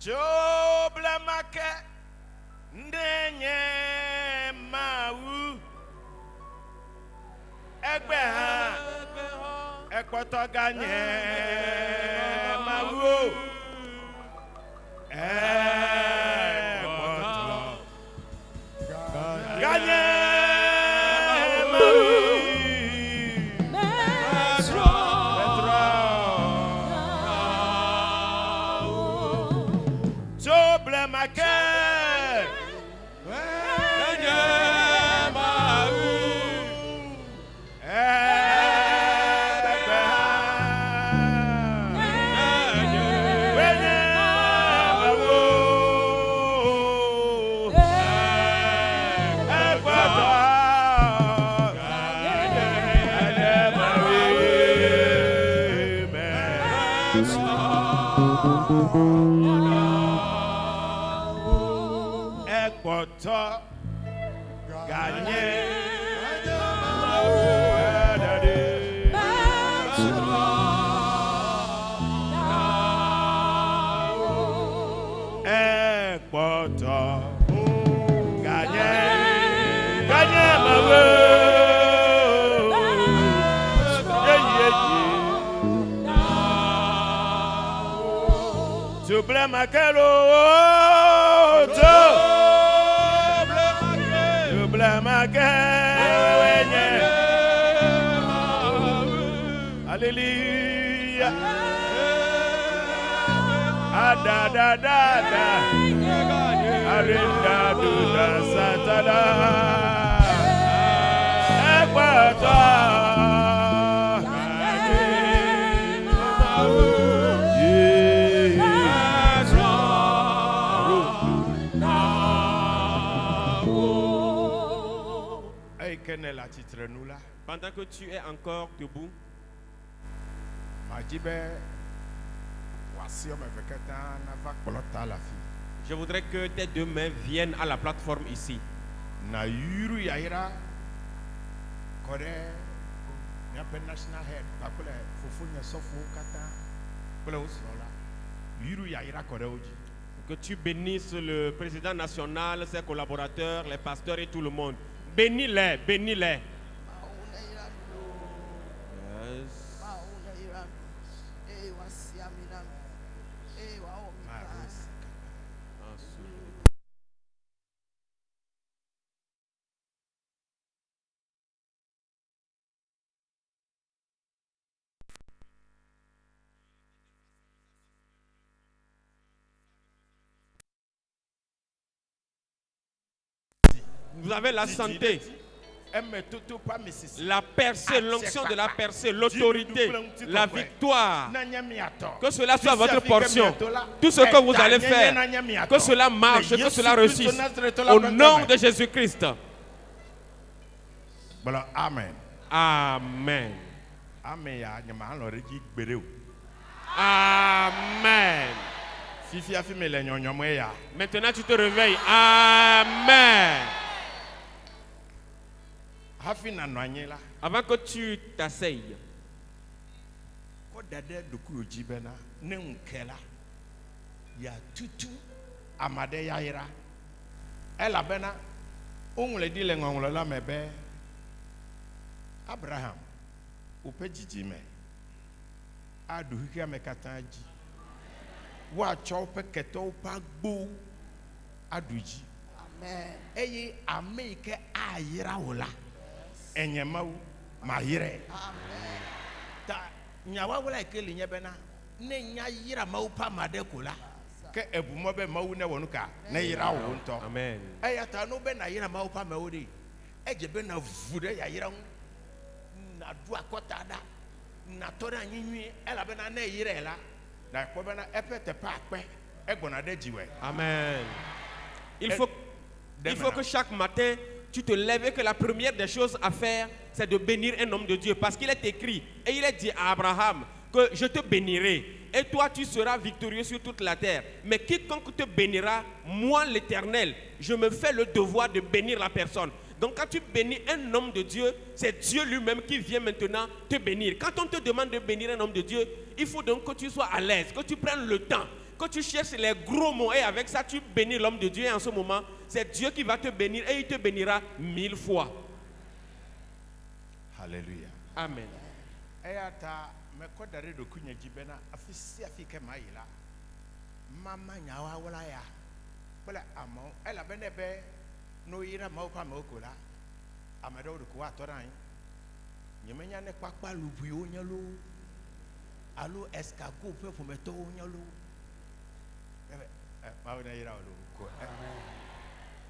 Joblemake ndenye mau egbeha ekpoto ganye mau ekpoto ganye Ekpoto ganye ekpoto ganye ganye mawe Suble makelo Hallelujah. Ada da da da. Arinda duda satana. Ekwato. Pendant que tu es encore debout, je voudrais que tes deux mains viennent à la plateforme ici. Que tu bénisses le président national, ses collaborateurs, les pasteurs et tout le monde. Bénis-les, bénis-les. Vous avez la santé, la percée, l'onction de la percée, l'autorité, la victoire. Que cela soit votre portion. Tout ce que vous allez faire, que cela marche, que cela réussisse. Au nom de Jésus-Christ. Amen. Amen. Amen. Amen. Maintenant tu te réveilles. Amen. Avant que tu t'asseyes, Abraham, Amen. Eye ameke ayira wola. Enyemawu mayire. Amen. Ta nyawa wola ekeli nyebena ne nya yira mawu pa madekola. Ke ebumo be mawu ne wonuka ne yira wo nto. Amen. Eya ta no be na yira mawu pa mawudi. Eje be na vude ya yira na du akota da. Na tora nyinwi ela be na ne yira ela. Na ko be na epete pa akpe egbona de jiwe. Amen. Il faut que chaque matin, tu te lèves et que la première des choses à faire, c'est de bénir un homme de Dieu. Parce qu'il est écrit, et il est dit à Abraham, que je te bénirai. Et toi, tu seras victorieux sur toute la terre. Mais quiconque te bénira, moi l'Éternel, je me fais le devoir de bénir la personne. Donc quand tu bénis un homme de Dieu, c'est Dieu lui-même qui vient maintenant te bénir. Quand on te demande de bénir un homme de Dieu, il faut donc que tu sois à l'aise, que tu prennes le temps, que tu cherches les gros mots et avec ça tu bénis l'homme de Dieu. Et en ce moment, c'est Dieu qui va te bénir et il te bénira 1000 fois. Alléluia. Amen. Eyata me kodare do kunya jibena afisi afike maila. Mama nyawa wala ya. Bala amo ela benebe no ira maupa mokola. Amado do kwa toran. Nyemenya ne kwakpa lubu onyalo. Alo escargot pe pour meto onyalo. Mauna ira lo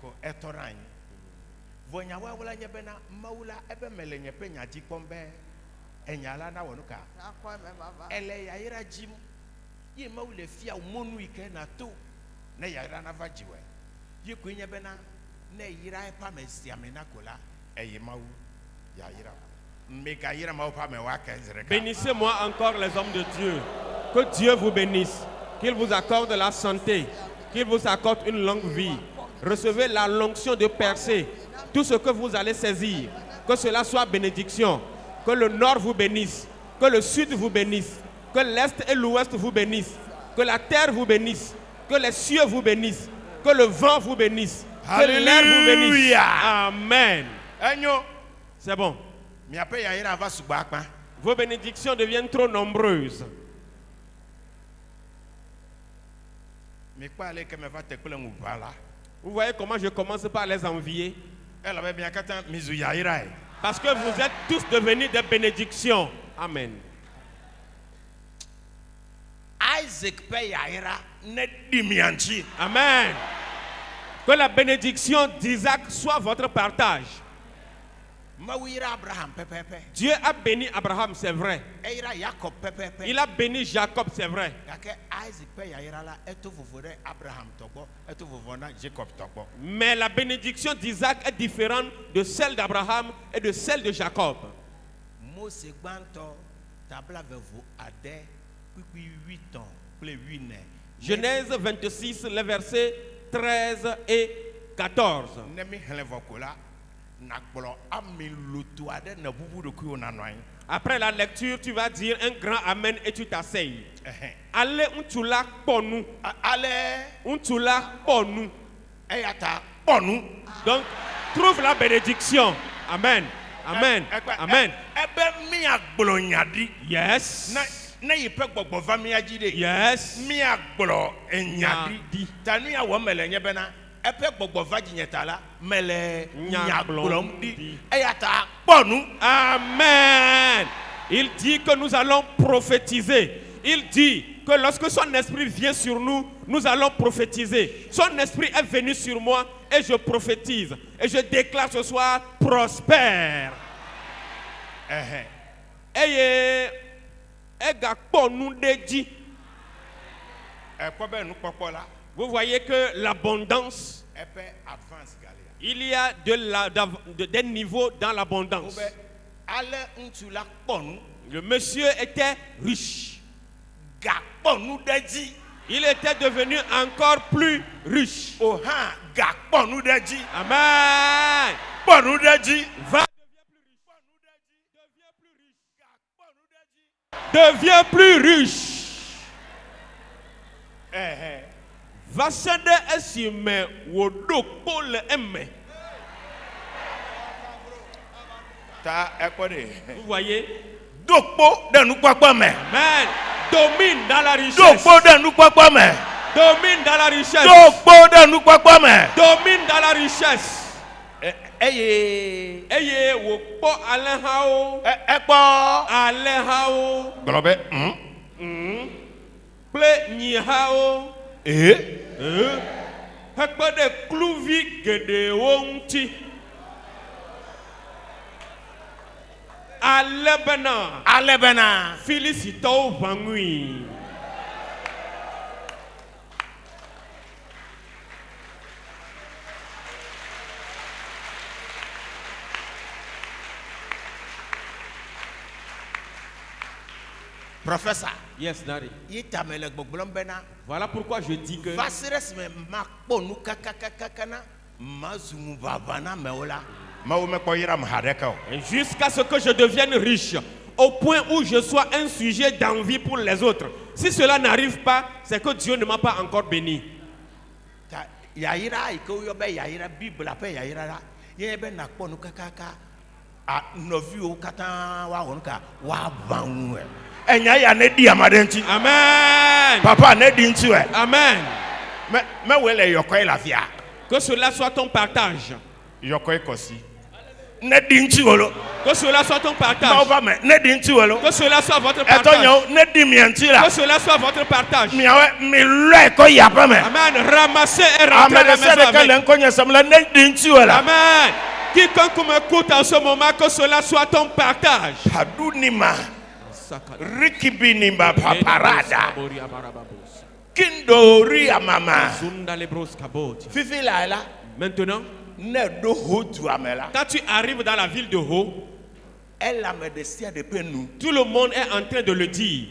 ko etoran. Vonya wa wala nyebena maula ebe melenye pe nyaji pombe enyala na wonuka ele ya ira jim ye maule fia monu ike na to na ya ira na vajiwe ye kwenye bena na ira e pa mesiame na kola eye mawu ya ira mega ira mawu pa me wa kenzere. Bénissez-moi encore les hommes de Dieu. Que Dieu vous bénisse, qu'il vous accorde la santé, qu'il vous accorde une longue vie. Recevez la l'onction de percer tout ce que vous allez saisir, que cela soit bénédiction, que le nord vous bénisse, que le sud vous bénisse, que l'est et l'ouest vous bénissent, que la terre vous bénisse, que les cieux vous bénissent, que le vent vous bénisse, que l'air vous bénisse. Amen. C'est bon. Vos bénédictions deviennent trop nombreuses. Vous voyez comment je commence par les envier? Parce que vous êtes tous devenus des bénédictions. Amen. Amen. Que la bénédiction d'Isaac soit votre partage. Dieu a béni Abraham, c'est vrai. Il a béni Jacob, c'est vrai. Mais la bénédiction d'Isaac est différente de celle d'Abraham et de celle de Jacob. Genèse 26, les versets 13 et 14. Après la lecture, tu vas dire un grand amen et tu t'asseyes. Allez, untula ponu. Allez, untula ponu. Donc, trouve la bénédiction. Amen. Amen. Amen. Yes. Yes. Amen. Il dit que nous allons prophétiser. Il dit que lorsque son esprit vient sur nous, nous allons prophétiser. Son esprit est venu sur moi et je prophétise. Et je déclare ce soir prospère. Vous voyez que l'abondance, il y a des niveaux dans l'abondance. Le monsieur était riche. Il était devenu encore plus riche. Amen. Deviens plus riche. Va sende esime wodoko le eme. Vous voyez? Amen. Domine dans la richesse. Domine dans la richesse. Domine dans la richesse. Eye wokpo alehao. Alehao. Ple nyihao. Hekpe de kluvi gedewo ŋuti. Alebena. Filisitɔwo ʋãŋui. Professeur. Yes, Daddy. Voilà pourquoi je dis que jusqu'à ce que je devienne riche, au point où je sois un sujet d'envie pour les autres. Si cela n'arrive pas, c'est que Dieu ne m'a pas encore béni. Yaira iko yo be yaira Bible ape yaira la ye be na kponu kakaka a novi o kata wa wonka wa banwe enya ya ne di amadenti. Amen. Papa ne di nti we. Amen. Me wele yokoi la fia. Que cela soit ton partage. Yokoi kosi. Ne di nti wolo. Que cela soit ton partage. Ne di nti wolo. Que cela soit votre partage. Etonyo ne di mienti la. Que cela soit votre partage. Miawe mi le ko yapa me. Amen. Ramassez et rentrez à la maison avec. Amen. Quiconque m'écoute en ce moment, que cela soit ton partage. Hadunima. Rikibinimba paparada. Kindori amama. Fifi la. Maintenant, quand tu arrives dans la ville de Ho, tout le monde est en train de le dire.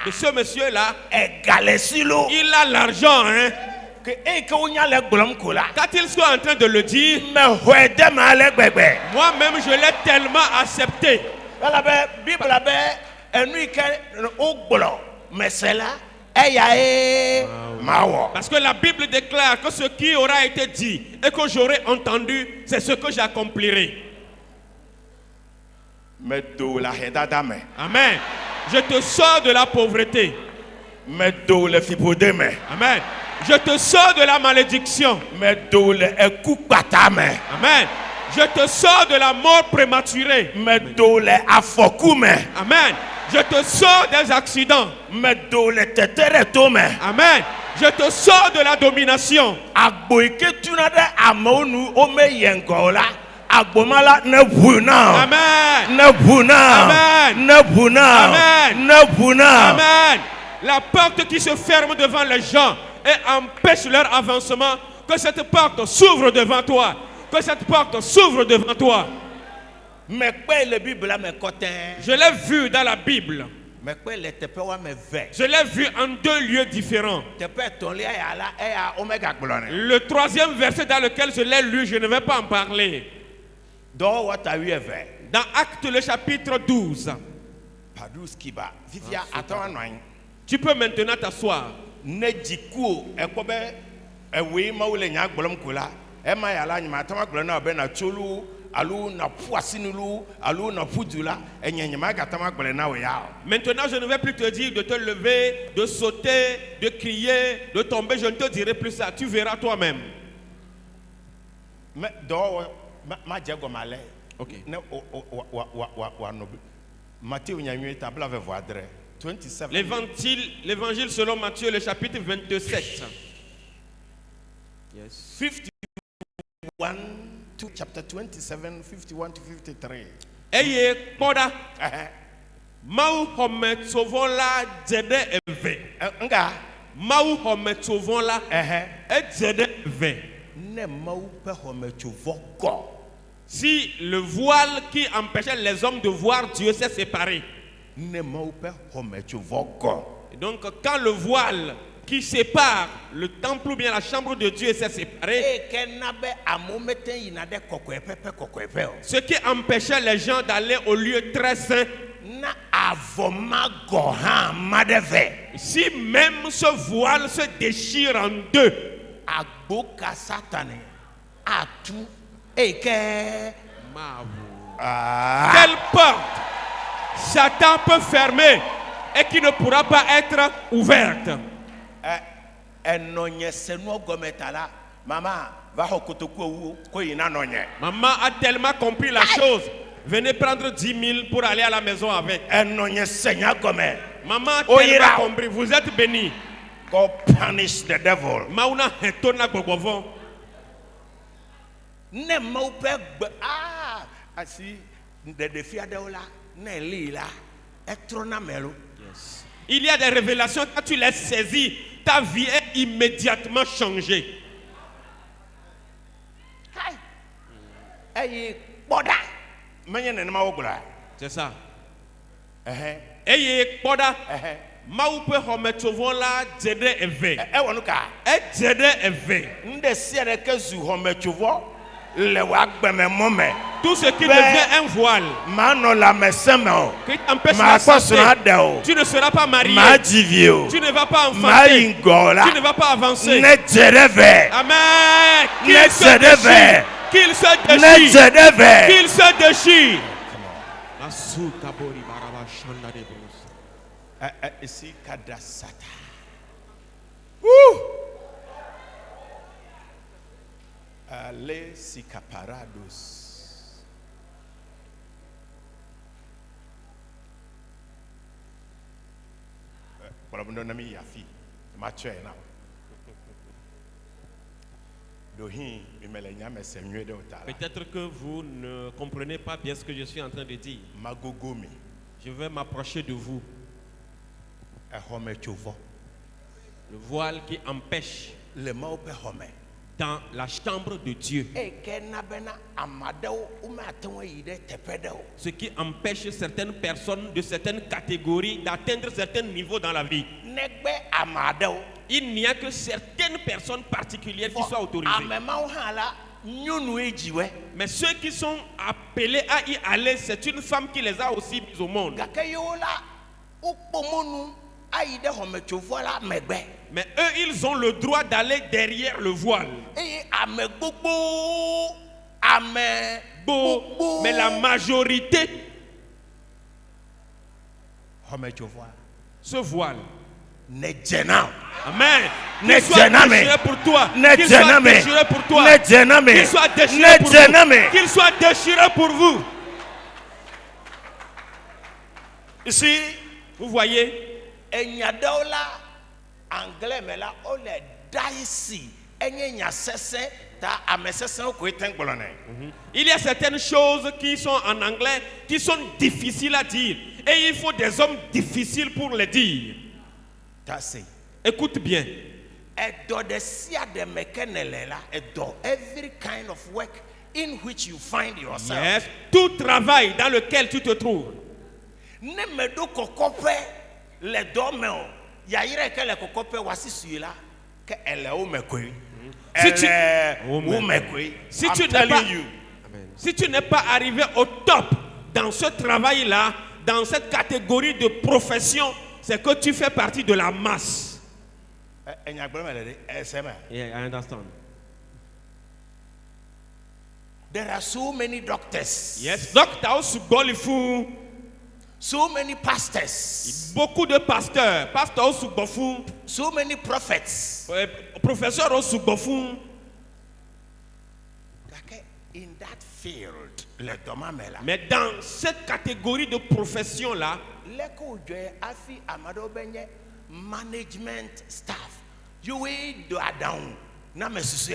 De ce monsieur-là, il a l'argent, hein. Quand il soit en train de le dire, moi-même je l'ai tellement accepté. Parce que la Bible déclare que ce qui aura été dit et que j'aurai entendu, c'est ce que j'accomplirai. Amen. Je te sors de la pauvreté. Amen. Je te sors de la malédiction. Amen. Je te sors de la mort prématurée. Amen. Je te sors des accidents. Amen. Je te sors de la domination. Amen. Amen. La porte qui se ferme devant les gens et empêche leur avancement, que cette porte s'ouvre devant toi. Que cette porte s'ouvre devant toi. Je l'ai vu dans la Bible. Je l'ai vu en deux lieux différents. Le troisième verset dans lequel je l'ai lu, je ne vais pas en parler. Dans Actes le chapitre 12. Tu peux maintenant t'asseoir. Maintenant, je ne vais plus te dire de te lever, de sauter, de crier, de tomber. Je ne te dirai plus ça. Tu verras toi-même. Ok. L'évangile selon Matthieu, le chapitre 27. Yes. 51 to chapter 27, 51 to 53. Eye poda. Mau homet sovola jede eve. Nga. Mau homet sovola. Jede eve. Ne mau pe homet sovogo. Si le voile qui empêchait les hommes de voir Dieu s'est séparé. Ne mau pe homet sovogo. Donc quand le voile qui sépare le temple ou bien la chambre de Dieu s'est séparé, ce qui empêchait les gens d'aller au lieu très saint, si même ce voile se déchire en deux, quelle porte Satan peut fermer et qui ne pourra pas être ouverte? Maman a tellement compris la chose. Venez prendre 10 000 pour aller à la maison avec. Maman a tellement compris. Vous êtes bénis. God punish the devil. Il y a des révélations, quand tu les saisis, ta vie est immédiatement changée. C'est ça. Maupe hometovola jede eve. Jede eve. le wa gbeme mome Tout ce qui devient un voile, mano la meseme o qui t'empêche ma la santé, kwasuna de o tu ne seras pas marié, ma jivi o tu ne vas pas ma enfanter, ingola tu ne vas pas avancer. ne jereve Amen. Qu'il Ne se se déchire, dévère. qu'il se ne déchire, jereve qu'il se déchire. Asuka bori baraba shanda de brousse. isi kadasata ale sikaparados Balabundo nami yafi macho na dohin bimele nyame semwe de otala Peut-être que vous ne comprenez pas bien ce que je suis en train de dire. magogomi Je vais m'approcher de vous. ehome chovo Le voile qui empêche le maope home dans la chambre de Dieu. ekena bena amadeo umatenwe yide tepedeo Ce qui empêche certaines personnes de certaines catégories d'atteindre certains niveaux dans la vie. negbe amadeo Il n'y a que certaines personnes particulières qui soient autorisées. amemao hala nyunu ejiwe Mais ceux qui sont appelés à y aller, c'est une femme qui les a aussi mis au monde. gakeyola ukpomonu ayide home chovo la megbe Mais eux, ils ont le droit d'aller derrière le voile. eye ame gbogbo ame Beau, gbogbo mais la majorité, home chovo ce voile. ne jena Amen. Ne Qu'il soit djename. déchiré pour toi. Ne Qu'il soit djename. déchiré pour toi. ne jename Qu'il soit déchiré ne pour jename vous. Qu'il soit déchiré pour vous. ici Vous voyez, enyadewo la anglais me la ole daisi enye nya sese ta ame sese ko itengbolone il y a certaines choses qui sont en anglais qui sont difficiles à dire. Et il faut des hommes difficiles pour les dire. ta se Écoute bien. edo de sia de mekenele la edo every kind of work in which you find yourself Yes. Tout travail dans lequel tu te trouves. ne me do kokope le do me o ya yire ke le kokope wasisu la ke ele o mekoi Si tu- o mekoi Si I'm tu n'es telling pas- you Si tu n'es pas arrivé au top dans ce travail-là, dans cette catégorie de profession, c'est que tu fais partie de la masse. enyagbere me le de esema Yeah, I understand. there are so many doctors Yes. Donc, tu as aussi fou. so many pastors Beaucoup de pasteurs. Pasteurs aussi fou. so many prophets Professeurs aussi fou. Kake, in that field le doma me la Mais dans cette catégorie de profession-là, leko joye afi amado benye management staff you we do down na mesusu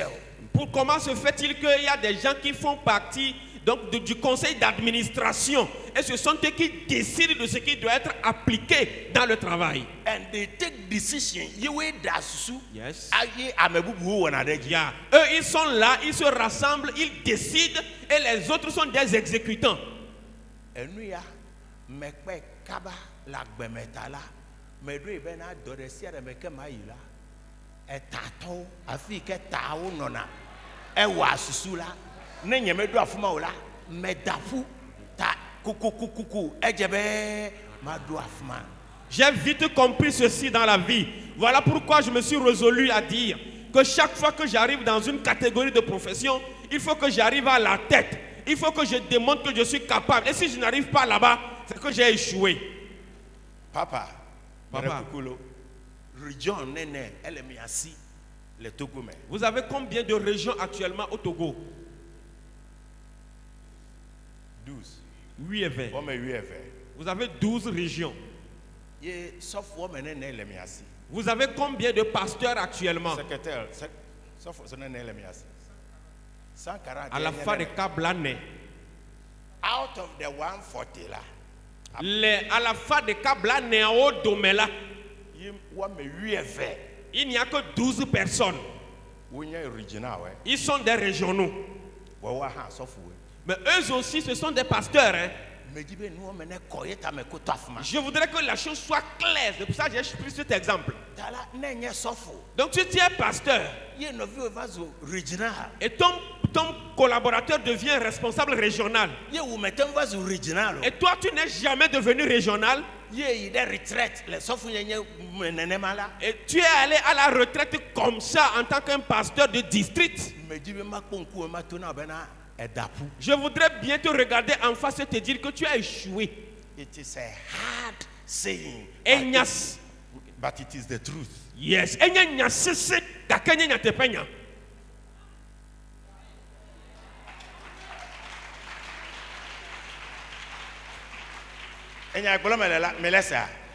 pour comment se fait-il qu'il y a des gens qui font partie donc, du conseil d'administration et ce sont eux qui décident de ce qui doit être appliqué dans le travail. and they take decision you we da susu Yes. aye amebubu wona deji Yeah. Eux, ils sont là, ils se rassemblent, ils décident et les autres sont des exécutants. enu ya mekpe kaba la gbemeta la medo ibe na do de sia de meke mayila etato afi ke tawo nona ewa susu la ne nyeme do afuma o la medafu ta kuku ejebe ma do afuma J'ai vite compris ceci dans la vie. Voilà pourquoi je me suis résolu à dire que chaque fois que j'arrive dans une catégorie de profession, il faut que j'arrive à la tête. Il faut que je démontre que je suis capable. Et si je n'arrive pas là-bas, c'est que j'ai échoué. papa Papa. kukulo region nene ele mi asi le Togo me Vous avez combien de régions actuellement au Togo? 12 8 et 20. o me 8 efe Vous avez 12 régions. ye sofo me nene ele mi asi Vous avez combien de pasteurs actuellement? secrétaire sofo so nene ele mi asi 140 À la fin de Kablané. out of the 140 là À la fin de Kablané en haut d'Omela, yi wa me 8 efe il n'y a que 12 personnes. wonya original ouais Ils sont des régionaux. wa ha sofo we Mais eux aussi, ce sont des pasteurs. Hein? Je voudrais que la chose soit claire. C'est pour ça que j'ai pris cet exemple. Donc si tu es pasteur et ton collaborateur devient responsable régional et toi tu n'es jamais devenu régional et tu es allé à la retraite comme ça en tant qu'un pasteur de district, je voudrais bien te regarder en face et te dire que tu as échoué. It is a hard saying, Enyas. but it is the truth. Yes. Enya sese kakenya nyatepenya.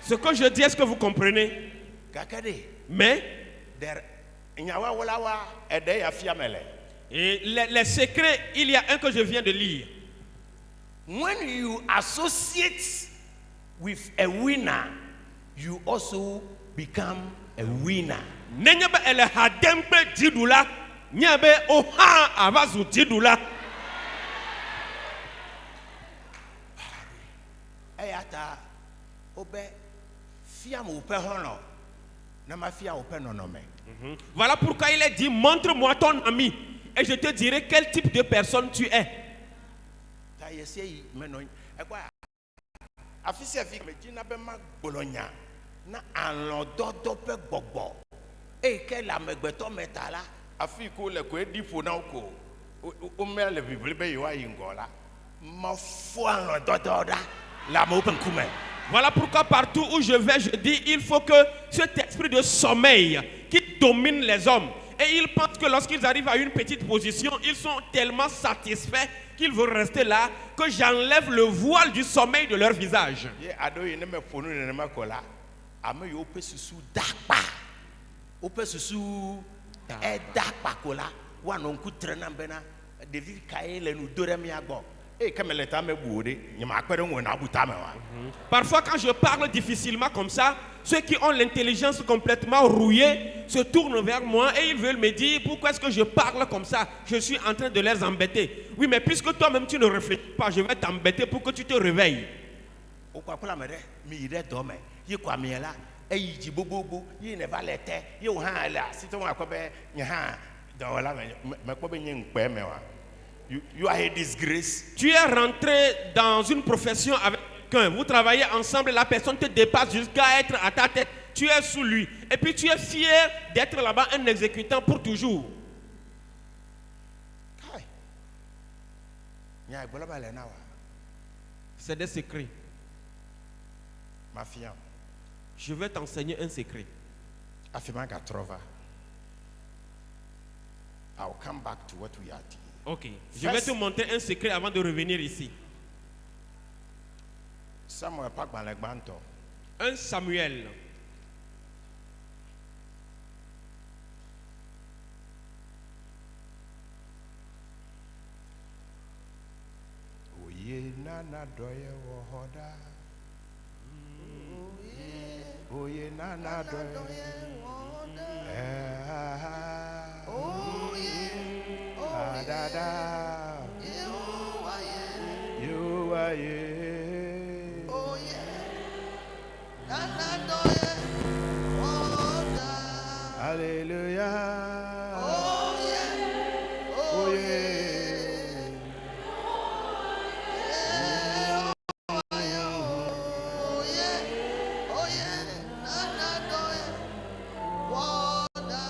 Ce que je dis, est-ce que vous comprenez? Mais et les secrets, il y a un que je viens de lire. When you associate with a winner, you also become a winner. Nenyabe ele hadembe didula, nyabe oha avazu didula. Eyata obe fiam ope hono na ma fia ope nonome. Voilà pourquoi il est dit montre-moi ton ami et je te dirai quel type de personne tu es. Afisia fi medina be ma gbolonya na alondodo pe gbogbo e ke la megbeto metala afi ko le ko edipo na ko o me le bibli be yiwa yingola ma fo alondodo da la mo pen kume. Voilà pourquoi partout où je vais, je dis il faut que cet esprit de sommeil qui domine les hommes, et ils pensent que lorsqu'ils arrivent à une petite position, ils sont tellement satisfaits qu'ils veulent rester là, que j'enlève le voile du sommeil de leur visage. Parfois quand je parle difficilement comme ça, ceux qui ont l'intelligence complètement rouillée se tournent vers moi et ils veulent me dire pourquoi est-ce que je parle comme ça? Je suis en train de les embêter. Oui, mais puisque toi-même tu ne réfléchis pas, je vais t'embêter pour que tu te réveilles. You are a disgrace. Tu es rentré dans une profession avec quelqu'un. Vous travaillez ensemble, la personne te dépasse jusqu'à être à ta tête. Tu es sous lui. Et puis tu es fier d'être là-bas un exécutant pour toujours. C'est des secrets. Ma fille. Je vais t'enseigner un secret. I'll come back to what we are doing. Ok. Je vais te montrer un secret avant de revenir ici. Samuel Un Samuel. Oye nana doye wohoda. Oye nana doye wohoda. Da you are ye. Oh yeah. Hallelujah. Oh yeah. Oh yeah. Oh yeah. Oh yeah.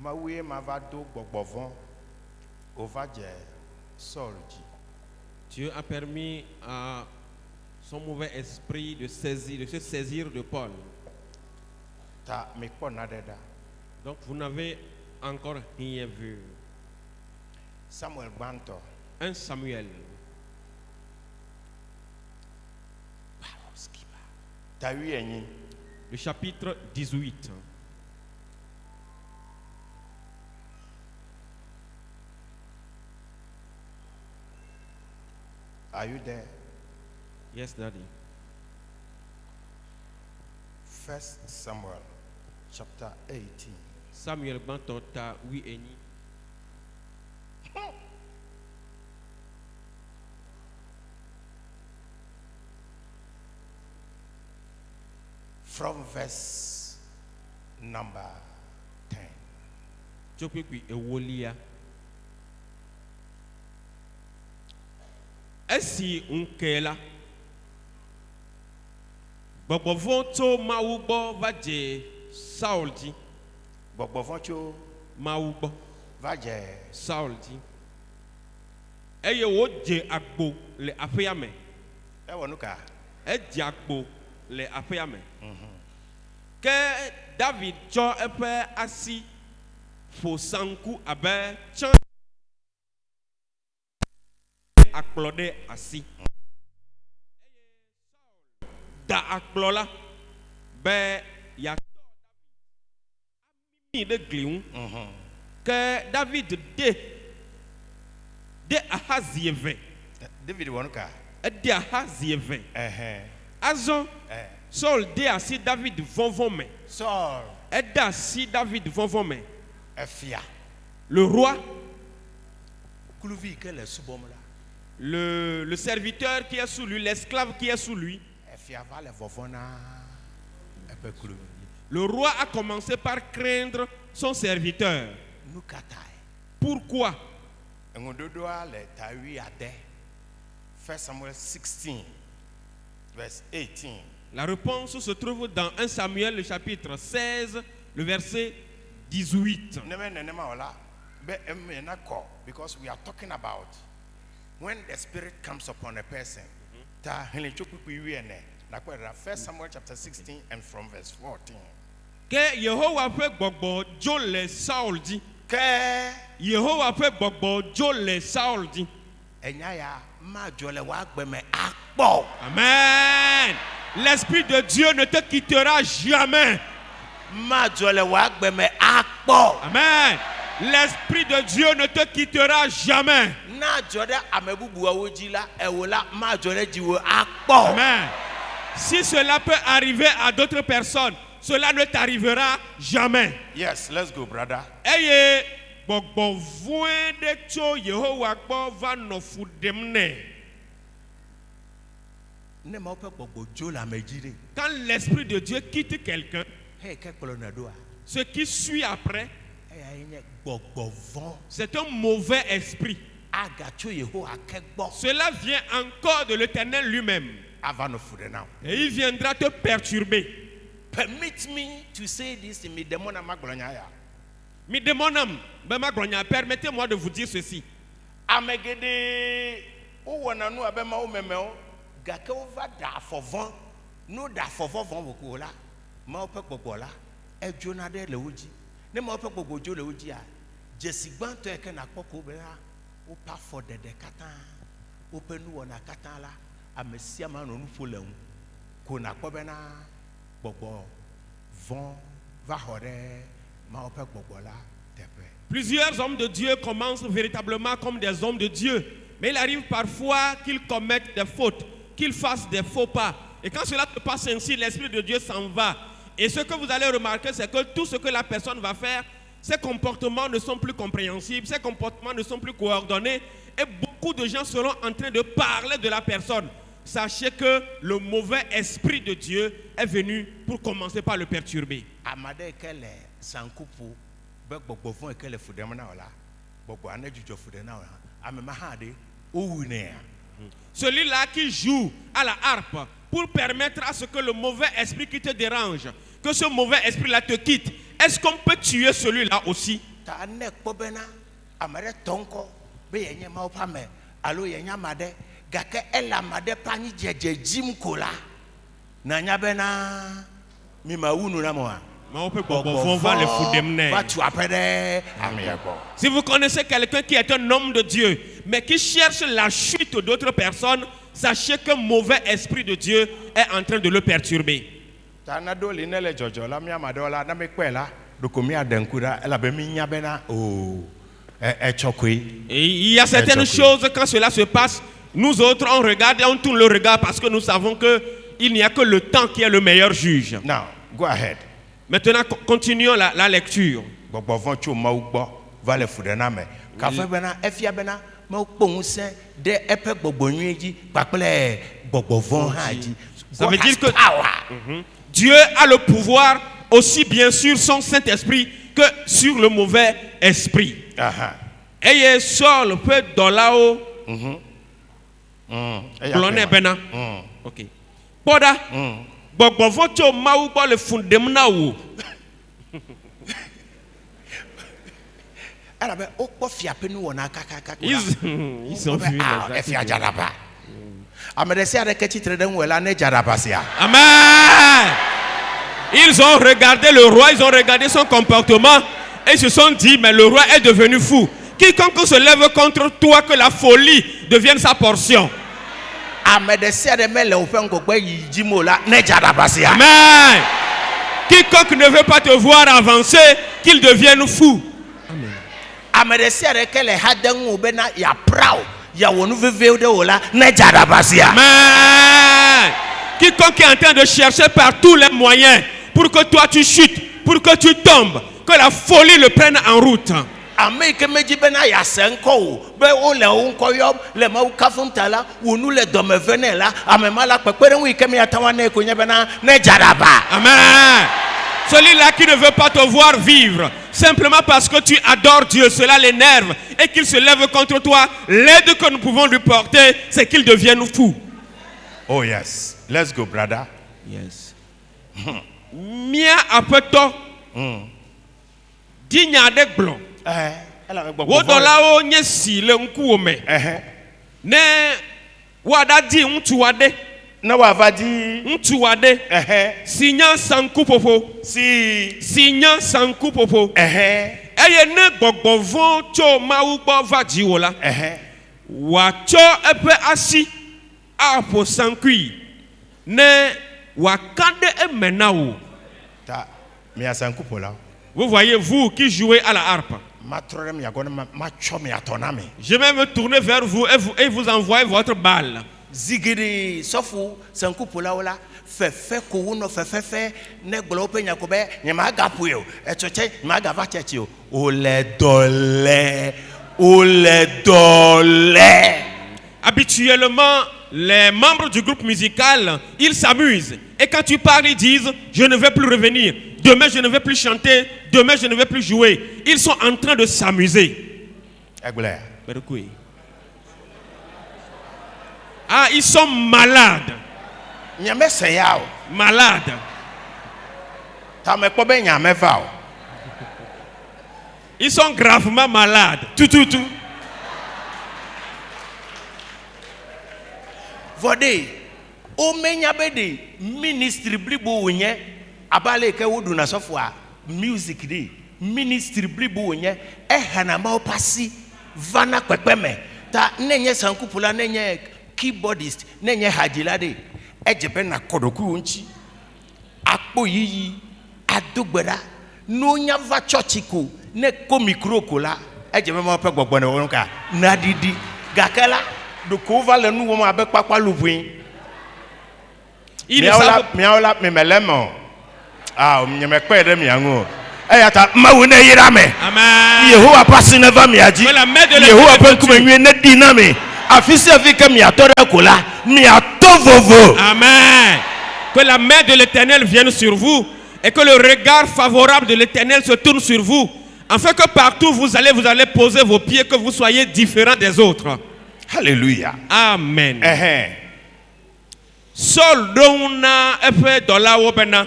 Maouye mavado bogbovon ovadje solji. Dieu a permis à son mauvais esprit de se saisir de Paul. Ta me ponadeda. Donc vous n'avez encore rien vu. Samuel Banto. Un Samuel. T'as eu un. Le chapitre 18. Are you there? Yes, Daddy. 1 Samuel chapter 18. Samuel Banton ta oui eni. from verse number 10. Tsokwekui ewolia. Esi nkela. Gbɔgbɔvɔ tso Mawu gbɔ va dze Saul dzi. Gbɔgbɔvɔ tso Mawu gbɔ va dze Saul dzi. Eye wodze agbo le aƒea me. ewɔ nu ka. Edze agbo le aƒea me. Ke David tsɔ eƒe asi ƒo sanku abe tsã akplɔ ɖe asi. Da akplɔ la be yakpɔ David amimi ɖe gli ŋu. Ke David de ahazi eve. David wɔ nu ka. Ede ahazi eve. Azɔ Saul de asi David vɔvɔ me. Saul. Ede asi David vɔvɔ me. Efia. Le roi. Kluvi ke le subɔm la. Le serviteur qui est sous lui, l'esclave qui est sous lui. Efia va le vɔvɔ na eƒe kluvi. Le roi a commencé par craindre son serviteur. Nu ka tae. Pourquoi? Eŋuɖoɖoa le tawi ade. 1 Samuel 16 verse 18. La réponse se trouve dans 1 Samuel le chapitre 16 le verset 18. Because we are talking about when the spirit comes upon a person. 1 Samuel chapter 16 and from verse 14. Que Yehowa ƒe gbɔgbɔ dzo le Saul dzi. Que Yehowa ƒe gbɔgbɔ dzo le Saul dzi. Amen. L'Esprit de Dieu ne te quittera jamais. Amen. L'Esprit de Dieu ne te quittera jamais. Amen. Si cela peut arriver à d'autres personnes, cela ne t'arrivera jamais. Yes, let's go, brother. Eye gbɔgbɔ vɔ̃e ɖe tso Yehowa gbɔ va nɔ fu ɖem nɛ. Quand l'Esprit de Dieu quitte quelqu'un, ce qui suit après, c'est un mauvais esprit. Cela vient encore de l'Éternel lui-même. Et il viendra te perturber. Permit me to say this in Midemona Maglonyaya. Midemonam, permettez-moi de vous dire ceci. Amegede owananu abema omemeo gake ova da fovon no da fovon vokola ma ope gbogola ejona de lewoji ne ma ope gbogojo lewoji a jesigban to eke na kpoko be ha o pa for de katan ope nu wona katan la amesia ma no nu fo lewu ko na kpo be na gbogbo von va hore ma ope gbogola tepe. Plusieurs hommes de Dieu commencent véritablement comme des hommes de Dieu. Mais il arrive parfois qu'ils commettent des fautes, qu'ils fassent des faux pas. Et quand cela se passe ainsi, l'Esprit de Dieu s'en va. Et ce que vous allez remarquer, c'est que tout ce que la personne va faire, ses comportements ne sont plus compréhensibles, ses comportements ne sont plus coordonnés. Et beaucoup de gens seront en train de parler de la personne. Sachez que le mauvais esprit de Dieu est venu pour commencer par le perturber. Celui-là qui joue à la harpe pour permettre à ce que le mauvais esprit qui te dérange, que ce mauvais esprit-là te quitte, est-ce qu'on peut tuer celui-là aussi? Si vous connaissez quelqu'un qui est un homme de Dieu, mais qui cherche la chute d'autres personnes, sachez qu'un mauvais esprit de Dieu est en train de le perturber. Et il y a certaines choses, quand cela se passe, nous autres on regarde et on tourne le regard parce que nous savons qu'il n'y a que le temps qui est le meilleur juge. Now, go ahead. Maintenant, continuons la lecture. Ça veut dire que Dieu a le pouvoir aussi bien sur son Saint-Esprit que sur le mauvais esprit. Et Saul peut dolao. Blonné bena. Ok. Poda. Bobo vocho mau bo le fundem na wo. Ils sont fus. Amen. Ils ont regardé le roi, ils ont regardé son comportement et ils se sont dit, mais le roi est devenu fou. Quiconque se lève contre toi, que la folie devienne sa portion. Amen. Quiconque ne veut pas te voir avancer, qu'il devienne fou. Amen. Quiconque est en train de chercher par tous les moyens pour que toi tu chutes, pour que tu tombes, que la folie le prenne en route. Amen. Celui-là qui ne veut pas te voir vivre, simplement parce que tu adores Dieu, cela l'énerve et qu'il se lève contre toi, l'aide que nous pouvons lui porter, c'est qu'il devienne fou. Oh yes. Let's go, brother. Yes. Mia apeto. Dinya de blon. Wodola o nye si le nku ome. Ne wada di ntu wade. Na wava di ntu wade. Sinya sanku popo. Sinya sanku popo. Eye ne gbogbovon cho mawu gbo va ji wola. Wa cho epe asi apo sankui. Ne wakande e menao. Vous voyez, vous qui jouez à la harpe. Je vais me tourner vers vous et vous envoyer votre balle. Zigiri sofu sankupola wala fefe kuuno fefe ne glope nyakobe nyama gapuyo echoche nyama gava chechio ole dole. Habituellement, les membres du groupe musical, ils s'amusent. Et quand tu parles, ils disent, je ne vais plus revenir. Demain, je ne vais plus chanter. Demain, je ne vais plus jouer. Ils sont en train de s'amuser. Ah, ils sont malades. Malades. Ils sont gravement malades. Tout. Vode omenya bede ministry blibo wonye abale ke wodu na sofo music dey ministry blibo wonye ehana ma opasi vana kwekpeme ta nenye sankupula nenye keyboardist nenye hajilade ejebe na kodoku nchi akpo yiyi adogbera no nya va churchiko ne ko micro kola ejebe ma pe gbogbo ne wonka na didi gakela. Il ne savent Amen. Que la main de l'Éternel vienne sur vous et que le regard favorable de l'Éternel se tourne sur vous, afin que partout vous allez poser vos pieds, que vous soyez différents des autres. Hallelujah. Amen. Sol dona efe dola wobena.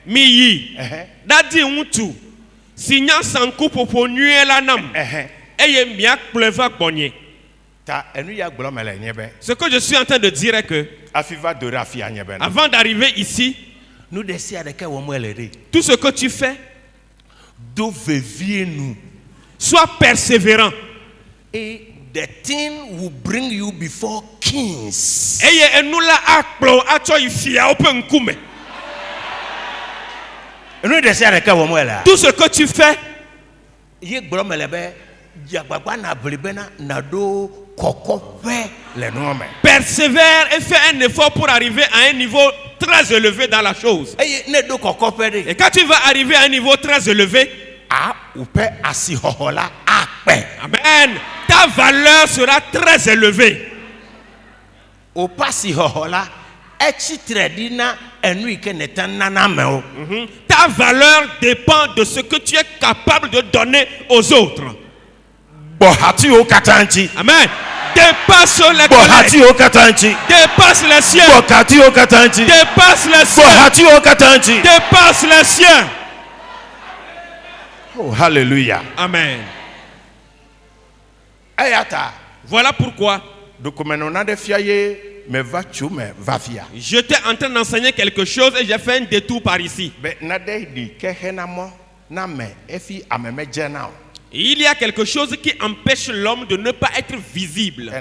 Miyi. Dadi untu. Sinya sanku popo nuela nam. Eye miak pleva bonye. Ce que je suis en train de dire est que avant d'arriver ici, tout ce que tu fais, sois persévérant. Et the thing will bring you before kings. Tout ce que tu fais, persévère et fais un effort pour arriver à un niveau très élevé dans la chose. Et quand tu vas arriver à un niveau très élevé, amen, ta valeur sera très élevée. Ta valeur dépend de ce que tu es capable de donner aux autres. Amen. Dépasse les collègues. Dépasse les siens. Dépasse les siens. Dépasse les siens. Oh, hallelujah. Amen. Voilà pourquoi j'étais en train d'enseigner quelque chose et j'ai fait un détour par ici. Il y a quelque chose qui empêche l'homme de ne pas être visible.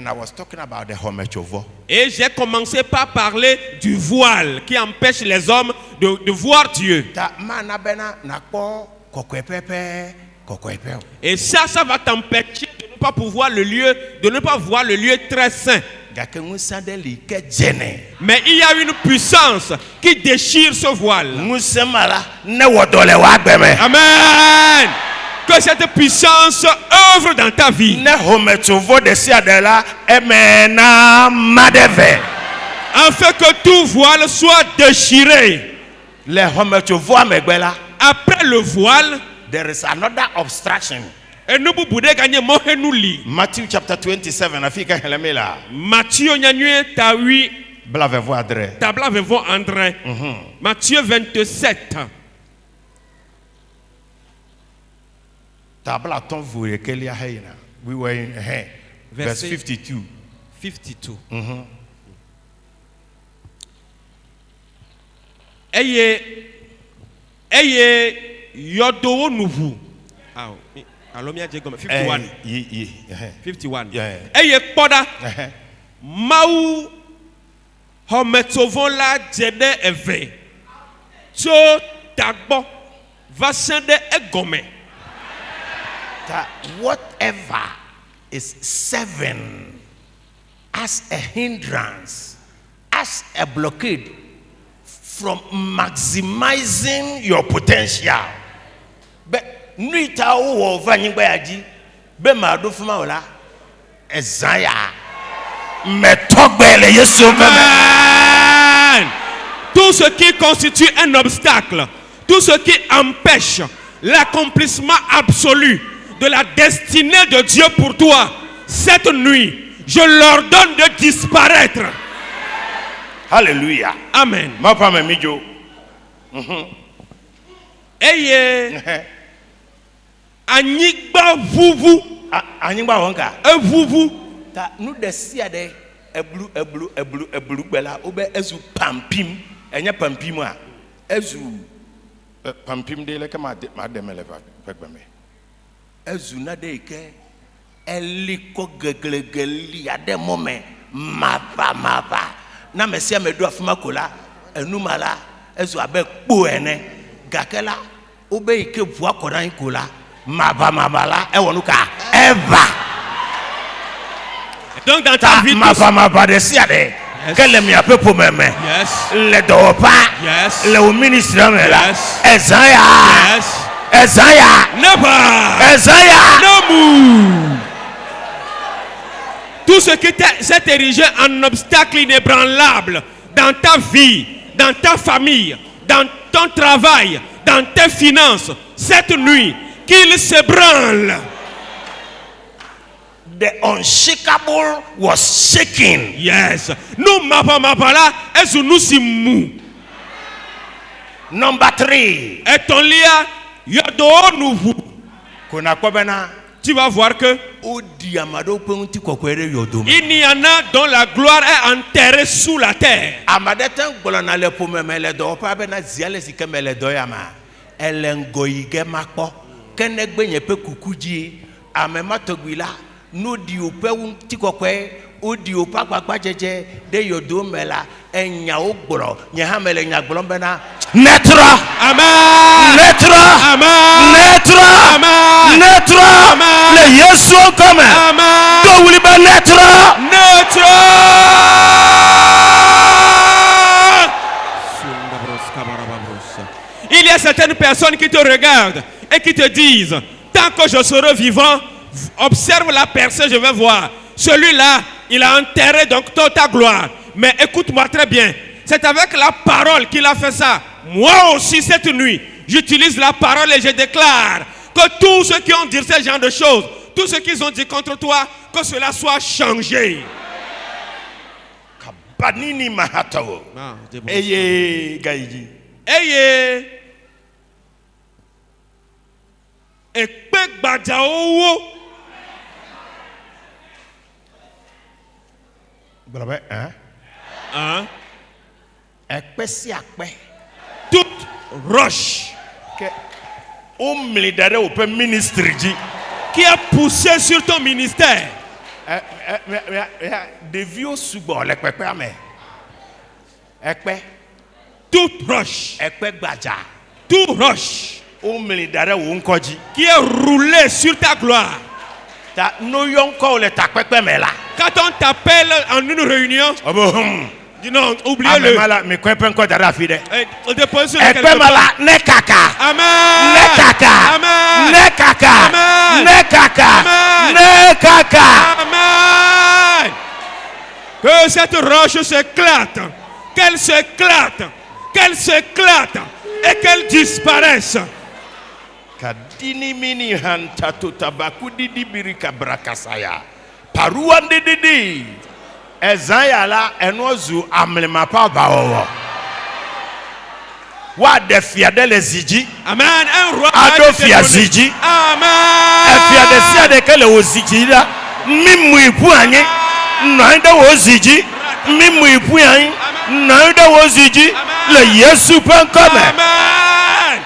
Et j'ai commencé par parler du voile qui empêche les hommes de voir Dieu. Et ça va t'empêcher de ne pas pouvoir de ne pas voir le lieu très saint. Mais il y a une puissance qui déchire ce voile. Amen. Que cette puissance œuvre dans ta vie. Afin que tout voile soit déchiré. Après le voile, there is another obstruction. Matthieu chapter 27. Matthieu nyanyue tawi. Blavez-vous André. Tablavez-vous André. Matthieu 27. We were in verse 52. 52. Eye yodo nouveau. Ah, alomia djegome 51. 51. Eye poda. Mau hometovon la djede eve. So tagbo va sende egome. Whatever is serving as a hindrance, as a blockade from maximizing your potential. But nuita wo vanyingba yaji be ma do fuma ola ezaya metogbele Yesu. Amen. Tout ce qui constitue un obstacle, tout ce qui empêche l'accomplissement absolu de la destinée de Dieu pour toi, cette nuit, je leur donne de disparaître. Alléluia. Amen. Eye anyigba vuvu. Anyigba wonka. Vuvu. Ta nu de sia de eblu gbela obe ezu pampim. Enye pampim a ezu pampim de le kama de meleva pegbeme. Ezu na de ke eliko geglegeli ade moment mapa na mesia medu afuma kola enumala ezu abe kpo ene gakela obe ike vu akoran kola mabala ewonuka eva. Donc dans ta vie mababa de sia de kele mi ape po meme le dopa le ministre mela Ezaya tout ce qui s'est érigé en obstacle inébranlable dans ta vie, dans ta famille, dans ton travail, dans tes finances, cette nuit, qu'il s'ébranle. The unshakable was shaking. Yes. Nous mapala et nous si mou. Number 3. Et ton lia yodo nouveau. Tu vas voir que il n'y en a dont la gloire est enterrée sous la terre. Netra. Amen. Netra. Amen. Netra. Amen. Netra. Amen. Le Yesu comme. Amen. Do we be netra? Netra. Il y a certaines personnes qui te regardent et qui te disent, tant que je serai vivant, observe la personne, je vais voir. Celui-là, il a enterré donc toute ta gloire. Mais écoute-moi très bien. c'est avec la parole qu'il a fait ça. Moi aussi cette nuit, j'utilise la parole et je déclare que tous ceux qui ont dit ce genre de choses, tous ceux qui ont dit contre toi, que cela soit changé. Kabanini mahatao. Eye gaiji. Eye. Ekpe gbadjaowo. Brother, Hein? Ekpe si akpe. Toute roche ministre qui a poussé sur ton ministère. Toute roche. Toute roche qui est roulée sur ta gloire. Quand on t'appelle en une réunion, dis non, oubliez-le. Dépose sur le quelque part. Amen. Que cette roche s'éclate. Qu'elle s'éclate. Qu'elle s'éclate. Et qu'elle disparaisse. Kadini mini hanta tabaku didi birika brakasaya. Paruande didi. Ezayala enozu amlema pa bawo. Wa defia de leziji. Amen. Un roi ado fia ziji. Amen. Efia de sia de kele oziji la. Mimu ipu anyi. Naida oziji. Mimu ipu anyi. Naida oziji. Le Yesu penkome. Amen.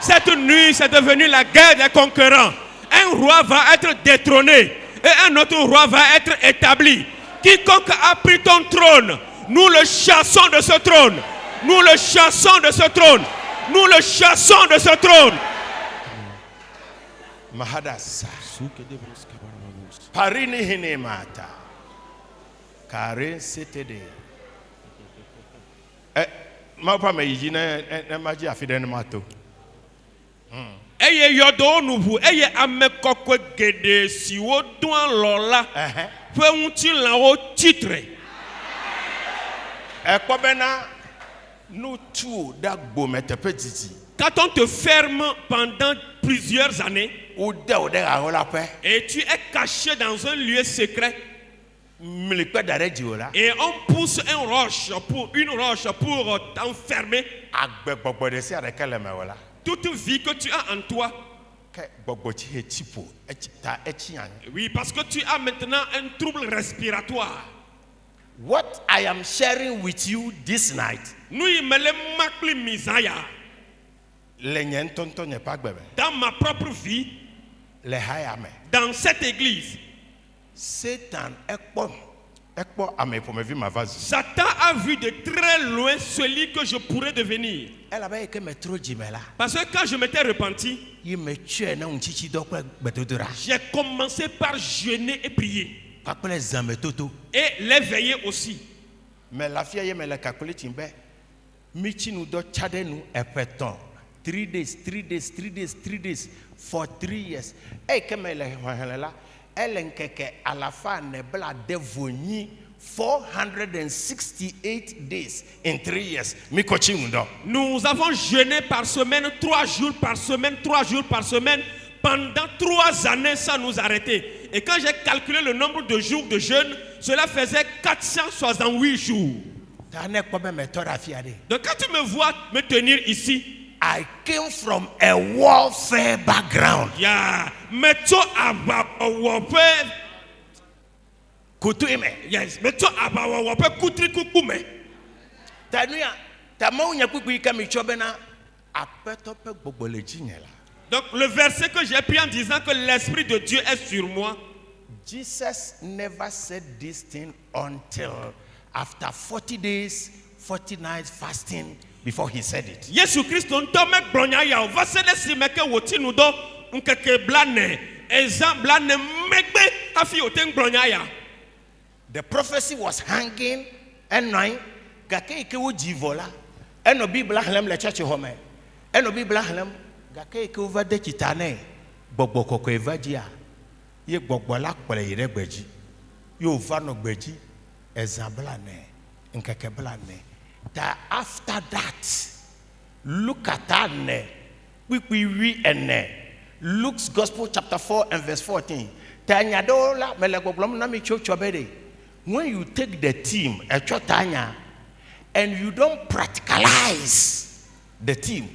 Cette nuit, c'est devenu la guerre des concurrents. Un roi va être détrôné et un autre roi va être établi. Quiconque a pris ton trône, nous le chassons de ce trône. Nous le chassons de ce trône. Nous le chassons de ce trône. Mahadasa. Parini hinemata. Kare setede. Ma pa me yina na maji afide mato. Eye yodo nubu eye amekokwe gede si wo doan lola. Fe unti la wo titre. Ekobena nous tout d'agbo metepe titi. Quand on te ferme pendant plusieurs années et tu es caché dans un lieu secret et on pousse une roche pour t'enfermer, toute vie que tu as en toi, oui, parce que tu as maintenant un trouble respiratoire. What I am sharing with you this night, dans ma propre vie, dans cette église, Satan Satan a vu de très loin celui que je pourrais devenir. Parce que quand je m'étais repenti, j'ai commencé par jeûner et prier. Et les veiller aussi. Mais la fille me la calculé timbe. Michi nous do chade nous epeton. 3 days for 3 years. Eh kemele la elle nkeke à la fin ne bla devoni 468 days in 3 years. Mi coaching mundo. Nous avons jeûné par semaine, 3 jours par semaine, 3 jours par semaine. Pendant 3 années sans nous arrêter. Et quand j'ai calculé le nombre de jours de jeûne, cela faisait 468 jours. Donc quand tu me vois me tenir ici, I came from a warfare background. Yes. Donc le verset que j'ai pris en disant que l'Esprit de Dieu est sur moi. Jesus never said this thing until after 40 days, 40 nights fasting before he said it. Yesu Christ on tome bronya ya va se desi meke woti nu do nkeke blane ezan blane megbe afi oten bronya ya. The prophecy was hanging and nine gake ike wo jivola eno Bible halem le church home eno Bible halem gake ike over de kitane gbogbo koko evadia ye gbogbo la pele ire gbeji yo va no gbeji ezan blane nkeke blane That after that, look at that. We read and Luke's Gospel chapter 4 and verse 14. When you take the team and you don't practicalize the team,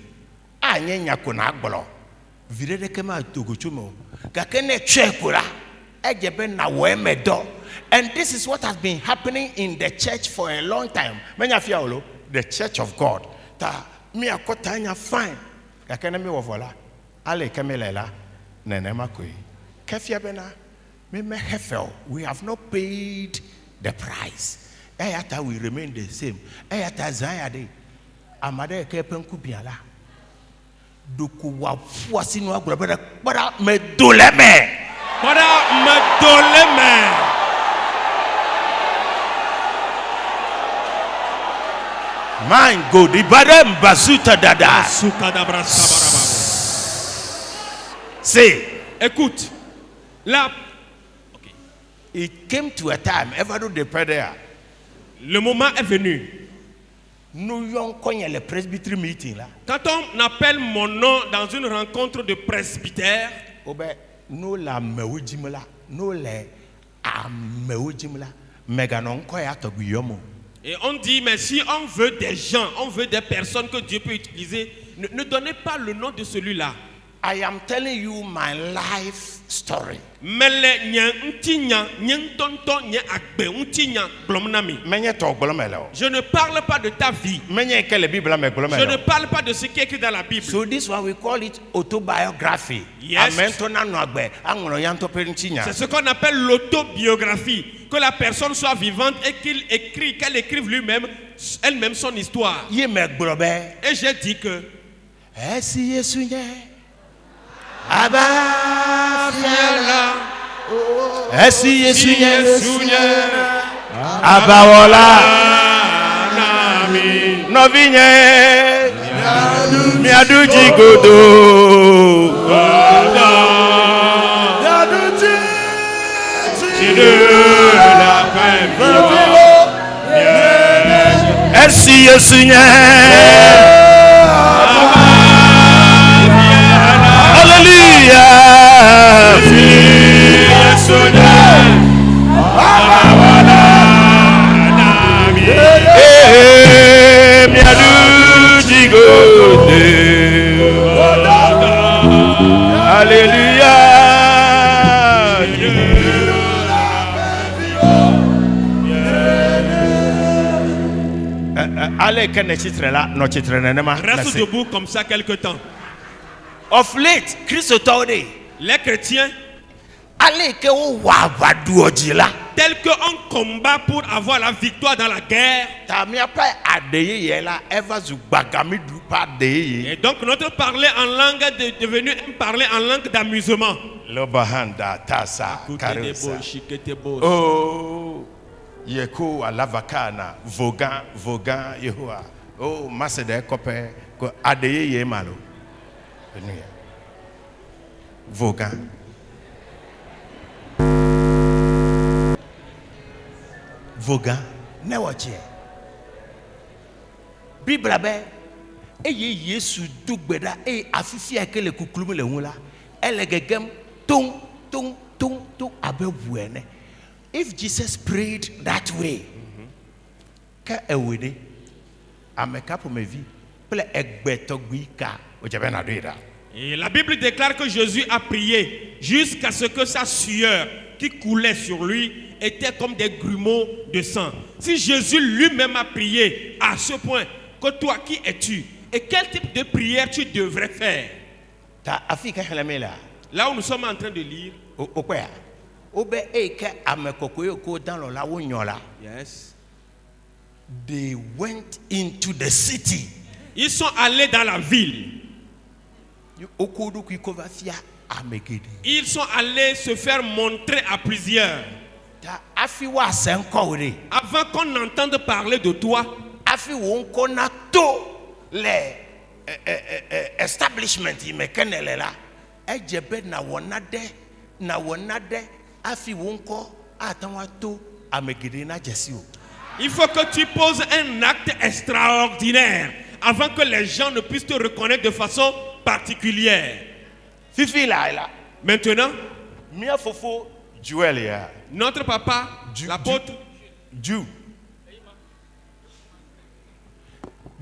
and this is what has been happening in the church for a long time. The church of God. Me akotanya fine. Kakene me wovola. Ale kemelela. Nenema koi. Kefia bena. Me hefel. We have not paid the price. Eyata we remain the same. Eyata zayade. Amade kepen kubiala. Duku wa fuasi no agura bada medoleme. Bada medoleme. Man go di badem bazuta dada. Say, écoute. Là, okay. It came to a time. Ever do the prayer? Le moment est venu. Nous yon konya le presbytery meeting là. Quand on appelle mon nom dans une rencontre de presbytère, obe nous la mewujimla, nous les amewujimla, meganon koya to guyomo. Et on dit, mais si on veut des gens, on veut des personnes que Dieu peut utiliser, ne donnez pas le nom de celui-là. I am telling you my life story. Je ne parle pas de ta vie. Je ne parle pas de ce qui est écrit dans la Bible. So this one we call it autobiography. Yes. C'est ce qu'on appelle l'autobiographie. Que la personne soit vivante et qu'elle écrive elle-même son histoire. Et j'ai dit que Aba fiala, esi yesunye, abawola, novinye, miadu jigodo, esi yesunye. Reste debout comme ça quelque temps. Of late, Christ told me, les chrétiens, tel qu'on combat pour avoir la victoire dans la guerre. Et donc notre parler en langue est devenu un parler en langue d'amusement. Oh, Yeko alavakana, vogan, Yehoa. Oh, Masede Kope, Adeye Yemalo. Vogan. Vogan, ne wache. Bible be eye Yesu dugbeda afisi akele kukulumu le hula. Elegegem tung abebuene. If Jesus prayed that way, ka ewede ameka pour me vie, ple egbetogui ka ojebena doida. Et la Bible déclare que Jésus a prié jusqu'à ce que sa sueur qui coulait sur lui était comme des grumeaux de sang. Si Jésus lui-même a prié à ce point, que toi qui es-tu? Et quel type de prière tu devrais faire? Là où nous sommes en train de lire. Yes. They went into the city. Ils sont allés dans la ville. Ils sont allés se faire montrer à plusieurs. Avant qu'on entende parler de toi, les establishment Il faut que tu poses un acte extraordinaire avant que les gens ne puissent te reconnaître de façon particulière. Fifi là. Maintenant, Mia fofo Joel ya. notre papa, l'apôtre, Jew.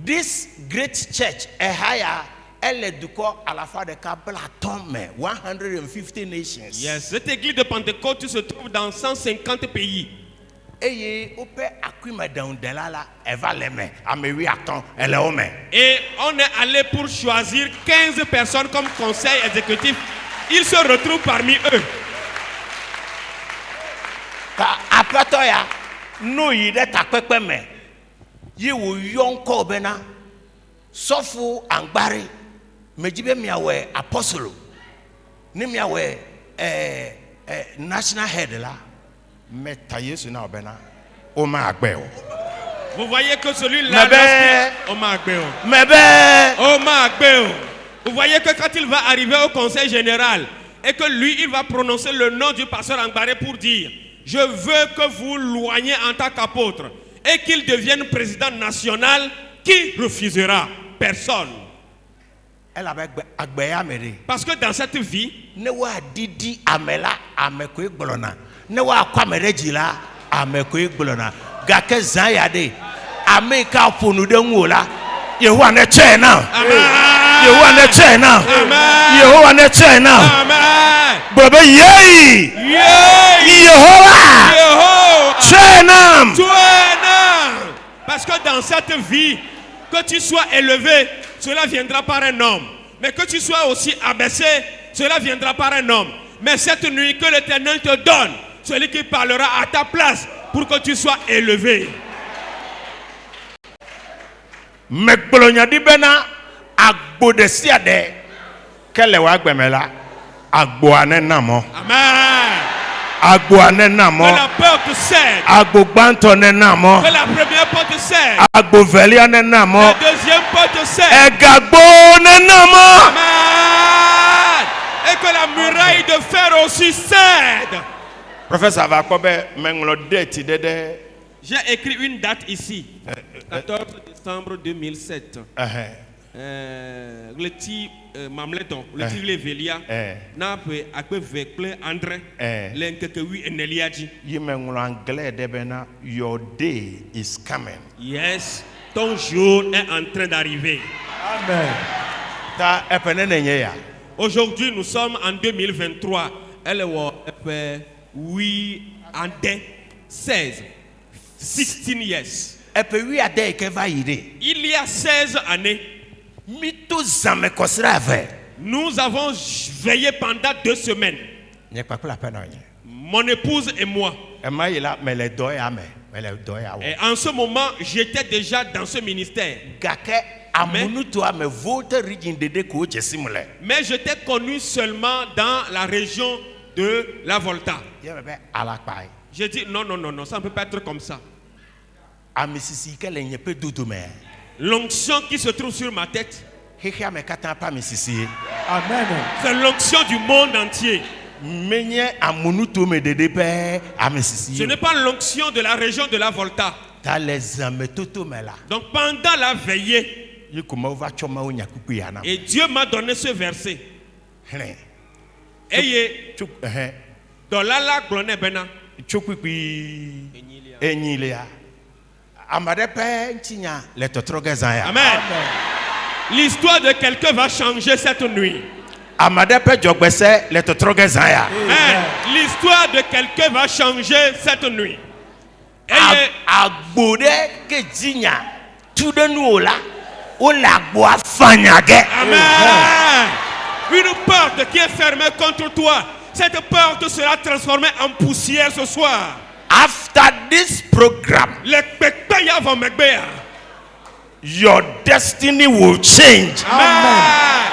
This great church, Ehaya, elle est du corps à la fois de Kablaton, 150 nations. yes, cette église de Pentecôte se trouve dans 150 pays. Et on peut accueillir dans Delala, elle va l'aimer. Amélie attend, elle est homme. Et on est allé pour choisir 15 personnes comme conseil exécutif. Ils se retrouvent parmi eux. Après toi, nous y est à quoi mais you young Kobena, Sofu Angbari, Mejibe Miawe Apostle, Nimiawe National Head là, mais taillé sur nos bena, Oma Agbeo. Vous voyez que celui-là, Oma Agbeo. Oma Agbeo. Vous voyez que quand il va arriver au conseil général et que lui, il va prononcer le nom du pasteur Angbaré pour dire je veux que vous loigniez en tant qu'apôtre et qu'il devienne président national, qui refusera? Personne. Parce que dans cette vie, ne wa didi amela amekwe gbolona ne wa kwamerejila amekwe gbolona gake zan yade ameka fonu de nwola Yehowa ne che na Yehowa ne che na Yehowa ne che na amen. Baba yei Yehowa che na. Parce que dans cette vie, que tu sois élevé, cela viendra par un homme. Mais que tu sois aussi abaissé, cela viendra par un homme. Mais cette nuit que l'Éternel te donne, celui qui parlera à ta place pour que tu sois élevé. Me gbolonya di bena agbo de siade kele wa gbemela agbo anenamo. Amen. Agbo anenamo. Que la porte cède. Agbo gbanto nenamo. Que la première porte cède. Agbo veli anenamo. La deuxième porte cède. Egagbo nenamo. Amen. Et que la muraille de fer aussi cède. Professeur Vakobe menglo date dede. J'ai écrit une date ici. 14 décembre 2007. Le petit Mamleton, le petit Levelia, n'a pas accueilli avec André, l'enquêteur et Neliadji. You menglo anglais debena, your day is coming. Yes, ton jour est en train d'arriver. Amen. Ta epenene ya. Aujourd'hui, nous sommes en 2023. Elle est 8 ans 16. 16 years. Il y a 16 années, nous avons veillé pendant 2 semaines. Mon épouse et moi. Et en ce moment, j'étais déjà dans ce ministère. Mais j'étais connu seulement dans la région de la Volta. J'ai dit non, ça ne peut pas être comme ça. L'onction qui se trouve sur ma tête, Amen. c'est l'onction du monde entier. Ce n'est pas l'onction de la région de la Volta. Donc pendant la veillée, et Dieu m'a donné ce verset. Et dans la glone bena. Amen. L'histoire de quelqu'un va changer cette nuit. Amen. L'histoire de quelqu'un va changer cette nuit. Amen. Une porte qui est fermée contre toi, cette porte sera transformée en poussière ce soir. After this program, your destiny will change. Amen.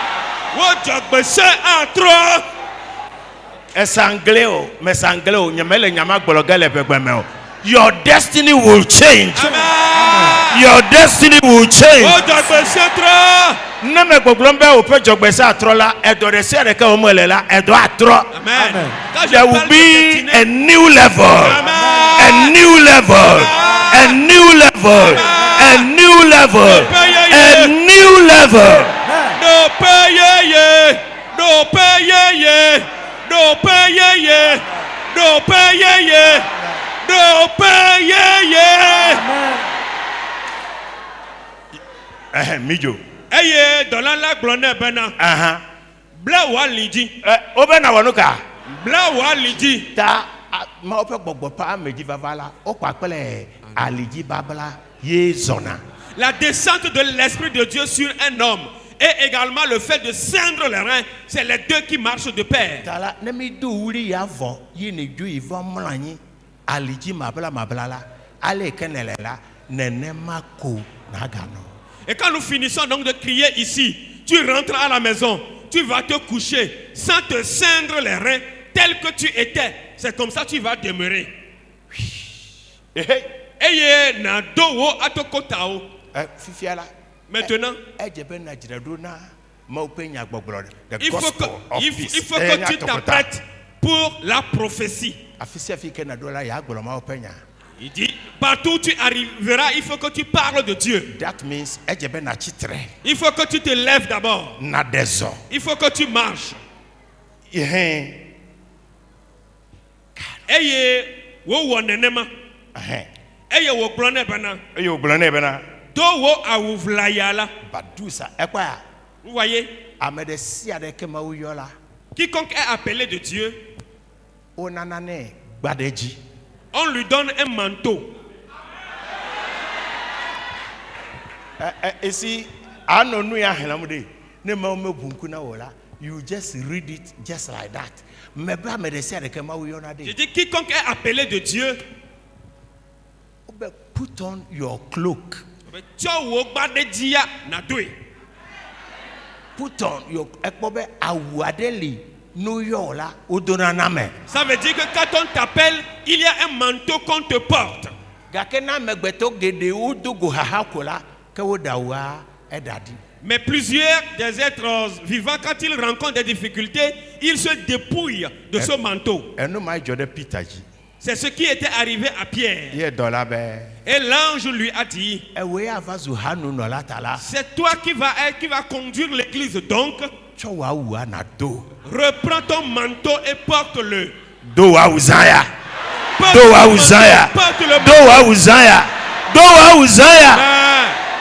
your destiny will change. Amen. Your destiny will change. Oh, Jogbesetra. Neme gbogbombe ope jogbese atrola edorese reke omolela edo atro. Amen. There will be a new level. Amen. A new level. A new level. A new level. A new level. No payeye. No payeye. No payeye. No payeye. No payeye. Mijo. Eye dolala glone bena. Bla wa liji. Obena wanuka. Bla wa liji. Ta ma ope gbogbo pa meji vavala o pa pele aliji babla ye zona. La descente de l'Esprit de Dieu sur un homme et également le fait de cendre les reins, c'est les deux qui marchent de pair. Tala ne mi do wuri ya vo yi ne ju ivo mlanyi aliji mabla la ale kenelela nene mako nagano. Et quand nous finissons donc de crier ici, tu rentres à la maison, tu vas te coucher sans te cendre les reins tel que tu étais. C'est comme ça que tu vas demeurer. Eye na dowo atokotao. Fifiala. Maintenant, il faut que tu t'apprêtes pour la prophétie. Il dit, partout où tu arriveras, il faut que tu parles de Dieu. That means il faut que tu te lèves d'abord. Il faut que tu marches. Eye wo wonenema. Eye wo glone bana. Dowo awuvlayala. Badusa ekwa. Vous voyez? Quiconque est appelé de Dieu, on lui donne un manteau. You just read it just like that. Je dis quiconque est appelé de Dieu, put on your cloak. Put on your awadeli. Ça veut dire que quand on t'appelle, il y a un manteau qu'on te porte. Mais plusieurs des êtres vivants, quand ils rencontrent des difficultés, ils se dépouillent de ce manteau. C'est ce qui était arrivé à Pierre. Et l'ange lui a dit, c'est toi qui va conduire l'église, donc reprends ton manteau et porte-le.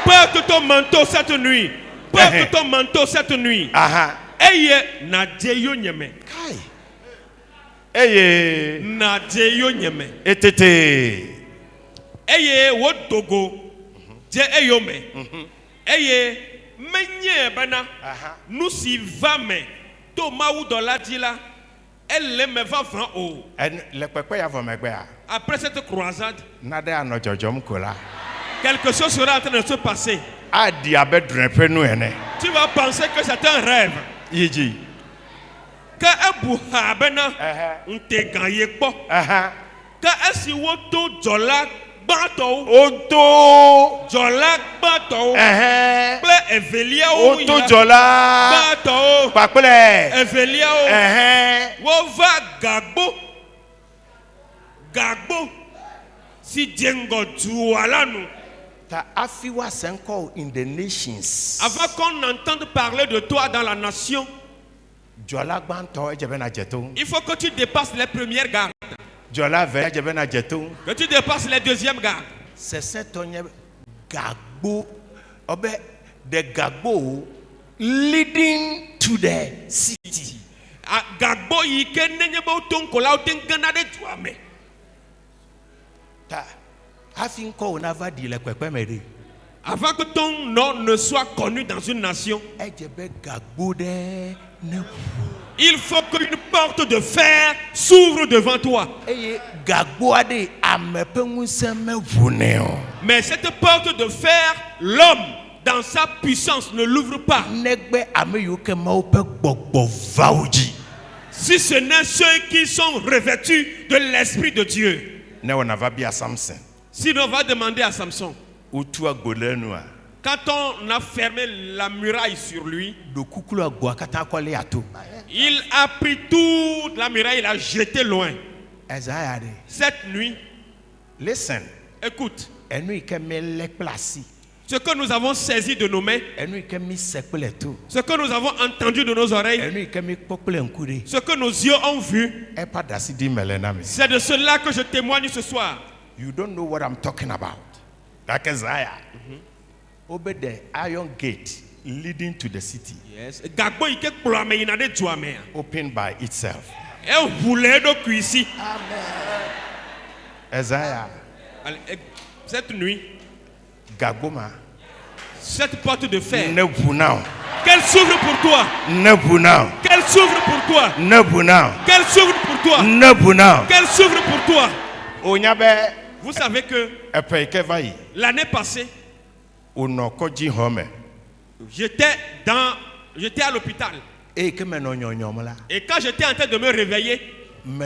Porte ton manteau cette nuit. Porte ton manteau cette nuit. Eye na deyo nyeme. Na deyo nyeme. Eye wo dogo. Je eyome. Eye menye bana. Nous si vame. To maou dola dila. Elle le me va vent haut. Après cette croisade, quelque chose sera en train de se passer. Tu vas penser que c'est un rêve. Que Abouha Bena on te gagné pas. Que si woto jola bato oto jola bato ple evelia oto jola bato paple evelia wo va gagbo si jengo tualanu. In the nations. Avant qu'on entende parler de toi dans la nation, il faut que tu dépasses les premières gardes. Que tu dépasses les deuxièmes gardes. C'est cet gagbo, the gagbo leading to the city. Gagbo yike nenyebo tonkola otenkana de tuame. Avant que ton nom ne soit connu dans une nation, il faut qu'une porte de fer s'ouvre devant toi. Mais cette porte de fer, l'homme, dans sa puissance, ne l'ouvre pas. Si ce n'est ceux qui sont revêtus de l'Esprit de Dieu. ne on va bien Samson. Sinon, on va demander à Samson. Ou toi Golenoa. Quand on a fermé la muraille sur lui, il a pris toute la muraille, il a jeté loin. Cette nuit, listen, écoute, ce ce que nous avons saisi de nos mains, ce que nous avons entendu de nos oreilles, ce que nos yeux ont vu, c'est de cela que je témoigne ce soir. You don't know what I'm talking about. Like Isaiah. Over the iron gate leading to the city. Yes. Opened by itself. Amen. Isaiah. Cette nuit, Gaboma. cette porte de fer, Nebunao. qu'elle s'ouvre pour toi. Nebunao. Qu'elle s'ouvre pour toi. Nebunao. Qu'elle s'ouvre pour toi. Nebunao. Qu'elle s'ouvre pour toi. Onyabe. Vous savez que l'année passée, j'étais à l'hôpital. Et quand j'étais en train de me réveiller, yes,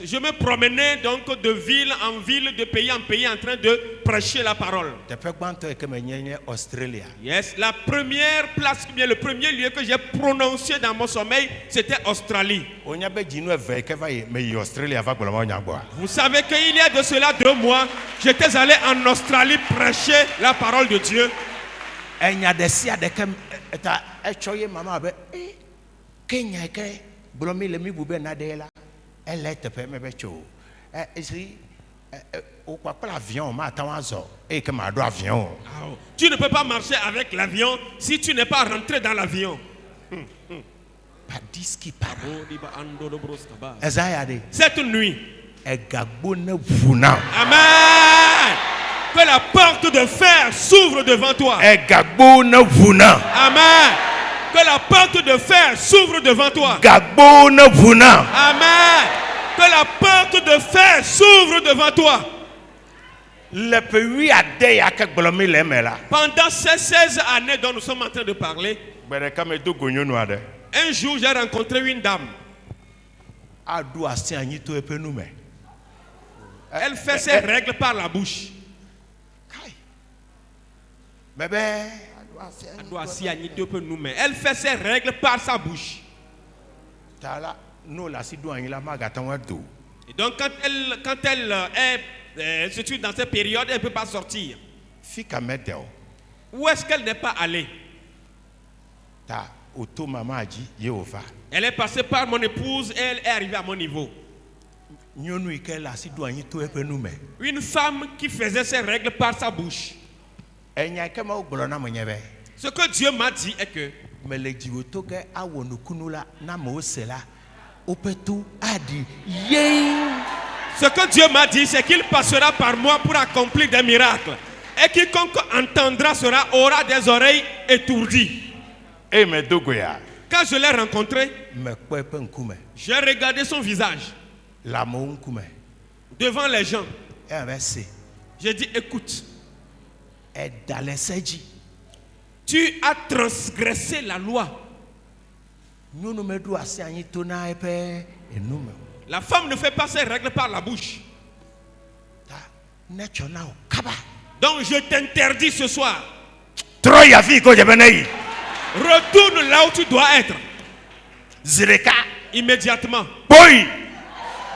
je me promenais donc de ville en ville, de pays en pays en train de prêcher la parole. Yes, la première place, le premier lieu que j'ai prononcé dans mon sommeil, c'était Australie. Vous savez qu'il y a de cela 2 mois, j'étais allé en Australie prêcher la parole de Dieu. Tu ne peux pas marcher avec l'avion si tu n'es pas rentré dans l'avion. Cette nuit, amen, que la porte de fer s'ouvre devant toi. Amen. Que la porte de fer s'ouvre devant toi. Amen. Que la porte de fer s'ouvre devant toi. Pendant ces 16 années dont nous sommes en train de parler, un jour j'ai rencontré une dame. Elle fait ses règles par la bouche. Elle fait ses règles par sa bouche. Et donc quand elle se trouve dans cette période, elle ne peut pas sortir. Où est-ce qu'elle n'est pas allée? Elle est passée par mon épouse et elle est arrivée à mon niveau. Une femme qui faisait ses règles par sa bouche. Ce que Dieu m'a dit est que ce que Dieu m'a dit, c'est qu'il passera par moi pour accomplir des miracles. Et quiconque entendra aura des oreilles étourdies. Quand je l'ai rencontré, j'ai regardé son visage devant les gens. J'ai dit, écoute, tu as transgressé la loi. La femme ne fait pas ses règles par la bouche. Donc je t'interdis ce soir. Retourne là où tu dois être. Immédiatement.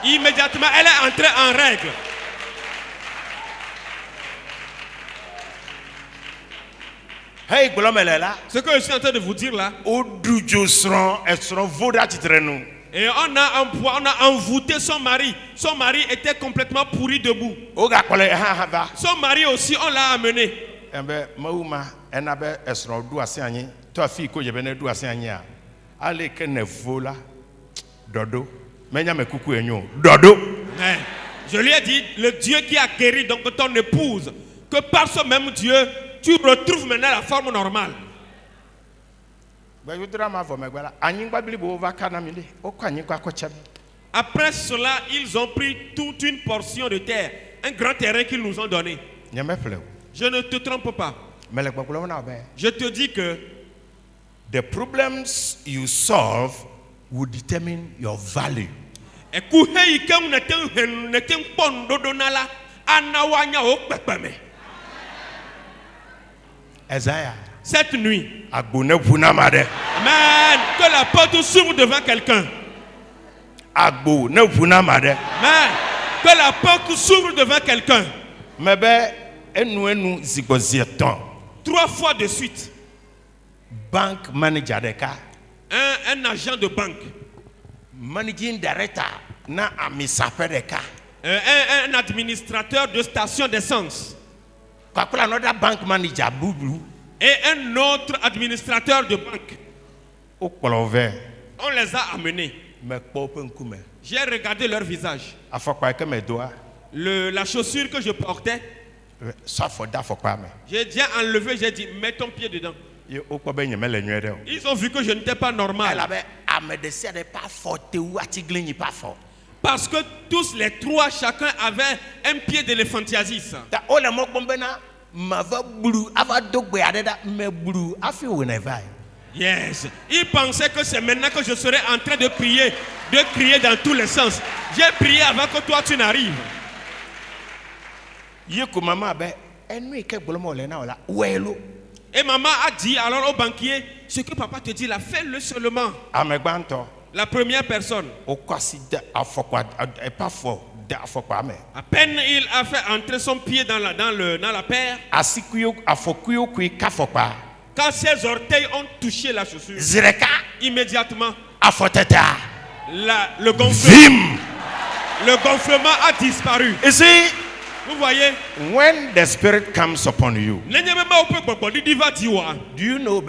Immédiatement, elle est entrée en règle. Ce que je suis en train de vous dire là. Et on a envoûté son mari. Son mari était complètement pourri debout. Son mari aussi, on l'a amené. Je lui ai dit, le Dieu qui a guéri donc ton épouse, que par ce même Dieu, tu retrouves maintenant la forme normale. Après cela, ils ont pris toute une portion de terre, un grand terrain qu'ils nous ont donné. Je ne te trompe pas. Je te dis que the problems you solve will determine your value. Isaiah. Cette nuit, Amen. Amen, que la porte s'ouvre devant quelqu'un. Amen, que la porte s'ouvre devant quelqu'un. 3 fois de suite. Bank manager de cas. Un agent de banque. Managing director na amisape de cas. Un administrateur de station d'essence. Another bank manager boubou. Et un autre administrateur de banque. On les a amenés. J'ai regardé leur visage. La chaussure que je portais, j'ai déjà enlevé, j'ai dit, mets ton pied dedans. Ils ont vu que je n'étais pas normal. Parce que tous les 3, chacun avait un pied d'éléphantiasis. Yes. Ils pensaient que c'est maintenant que je serais en train de crier dans tous les sens. J'ai prié avant que toi tu n'arrives. Et maman a dit alors au banquier, ce que papa te dit là, fais-le seulement. La première personne. À peine il a fait entrer son pied dans la paire. Quand ses orteils ont touché la chaussure, immédiatement, le gonflement a disparu. Vous voyez? When the Spirit comes upon you, do you know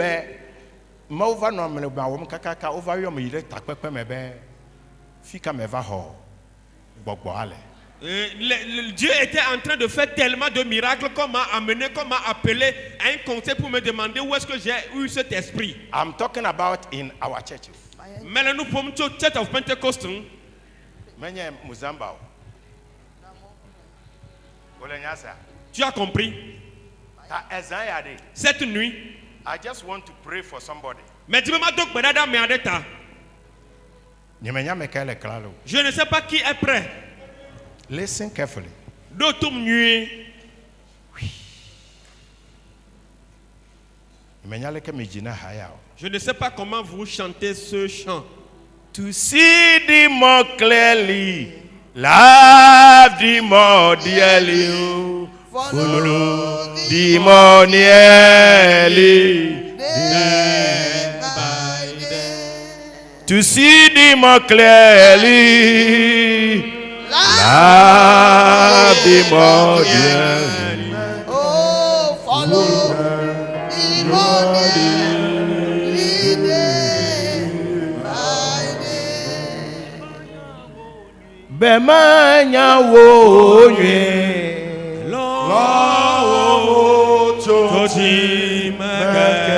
Dieu était en train de faire tellement de miracles qu'on m'a amené, qu'on m'a appelé à un conseil pour me demander où est-ce que j'ai eu cet esprit. I'm talking about in our churches. Mais là, nous pouvons Church of Pentecost. Tu as compris? Cette nuit, I just want to pray for somebody. mais je ne sais pas qui est prêt. Listen carefully. Je ne sais pas comment vous chantez ce chant. To see thee more clearly, love thee more dearly, follow thee more nearly, day by day. To see thee more clearly, love thee more dearly. Oh, follow thee more dearly, day by day. Bemanya wo nye lo Toti meke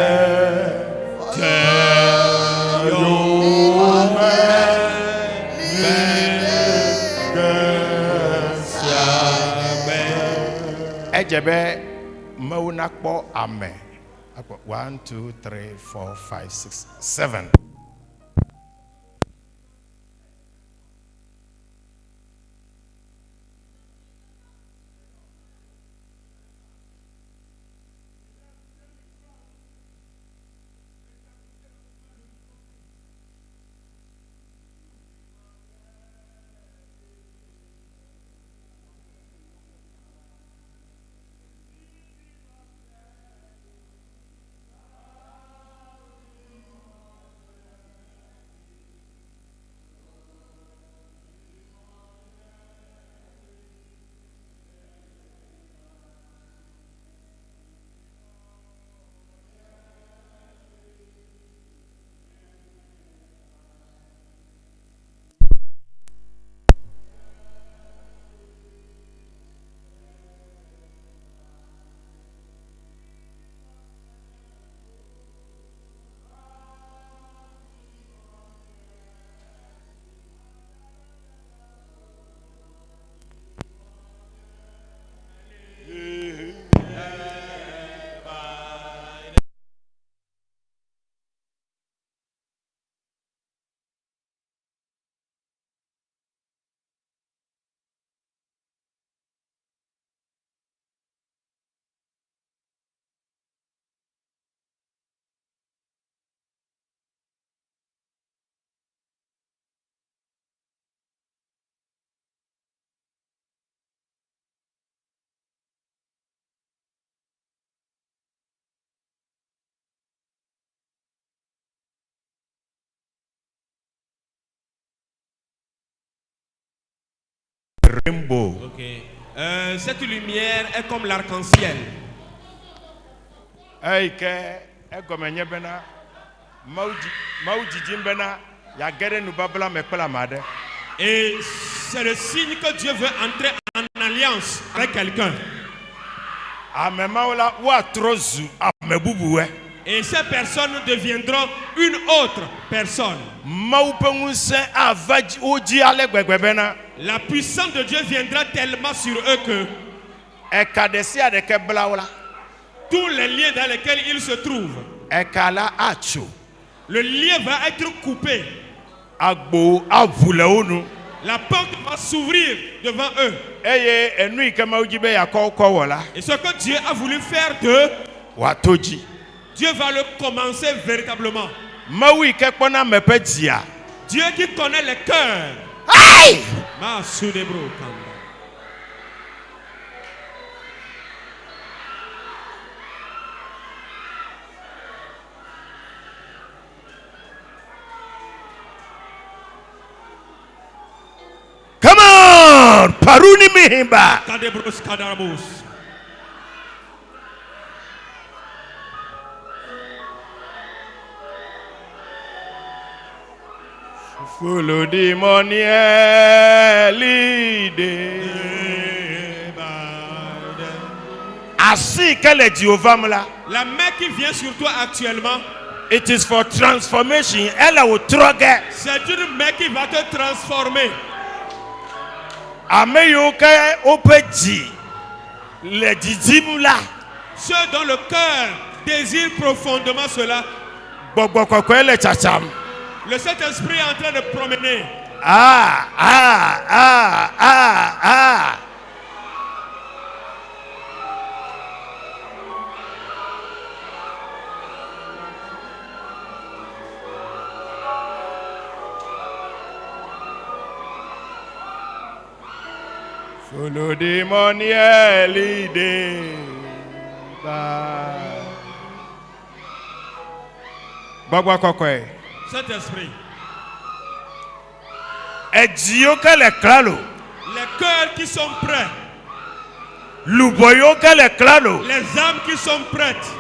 Ejebe maunakpo ame. 1, 2, 3, 4, 5, 6, 7. rainbow. Okay. Cette lumière est comme l'arc-en-ciel. Hey, egomenye bena mauji jimbena ya gere nu babla me pela made. Et c'est le signe que Dieu veut entrer en alliance avec quelqu'un. Amemaola wa trozu amebubuwe. Et ces personnes deviendront une autre personne. La puissance de Dieu viendra tellement sur eux que tous les liens dans lesquels ils se trouvent, le lien va être coupé. La porte va s'ouvrir devant eux. Et ce que Dieu a voulu faire d'eux, Dieu va le commencer véritablement. Dieu qui connaît les cœurs. Come on, Paruni Mihimba. Follow the money leader. Ainsi qu'elle est Diovamla. La main qui vient sur toi actuellement. It is for transformation. Elle est au trogue. C'est une main qui va te transformer. Ameyoke opedi le didim là. Ceux dont le cœur désire profondément cela. Le tchacham. Le Saint-Esprit est en train de promener. Follow the money leader. Saint-Esprit. Les cœurs qui sont prêts. Les âmes qui sont prêtes.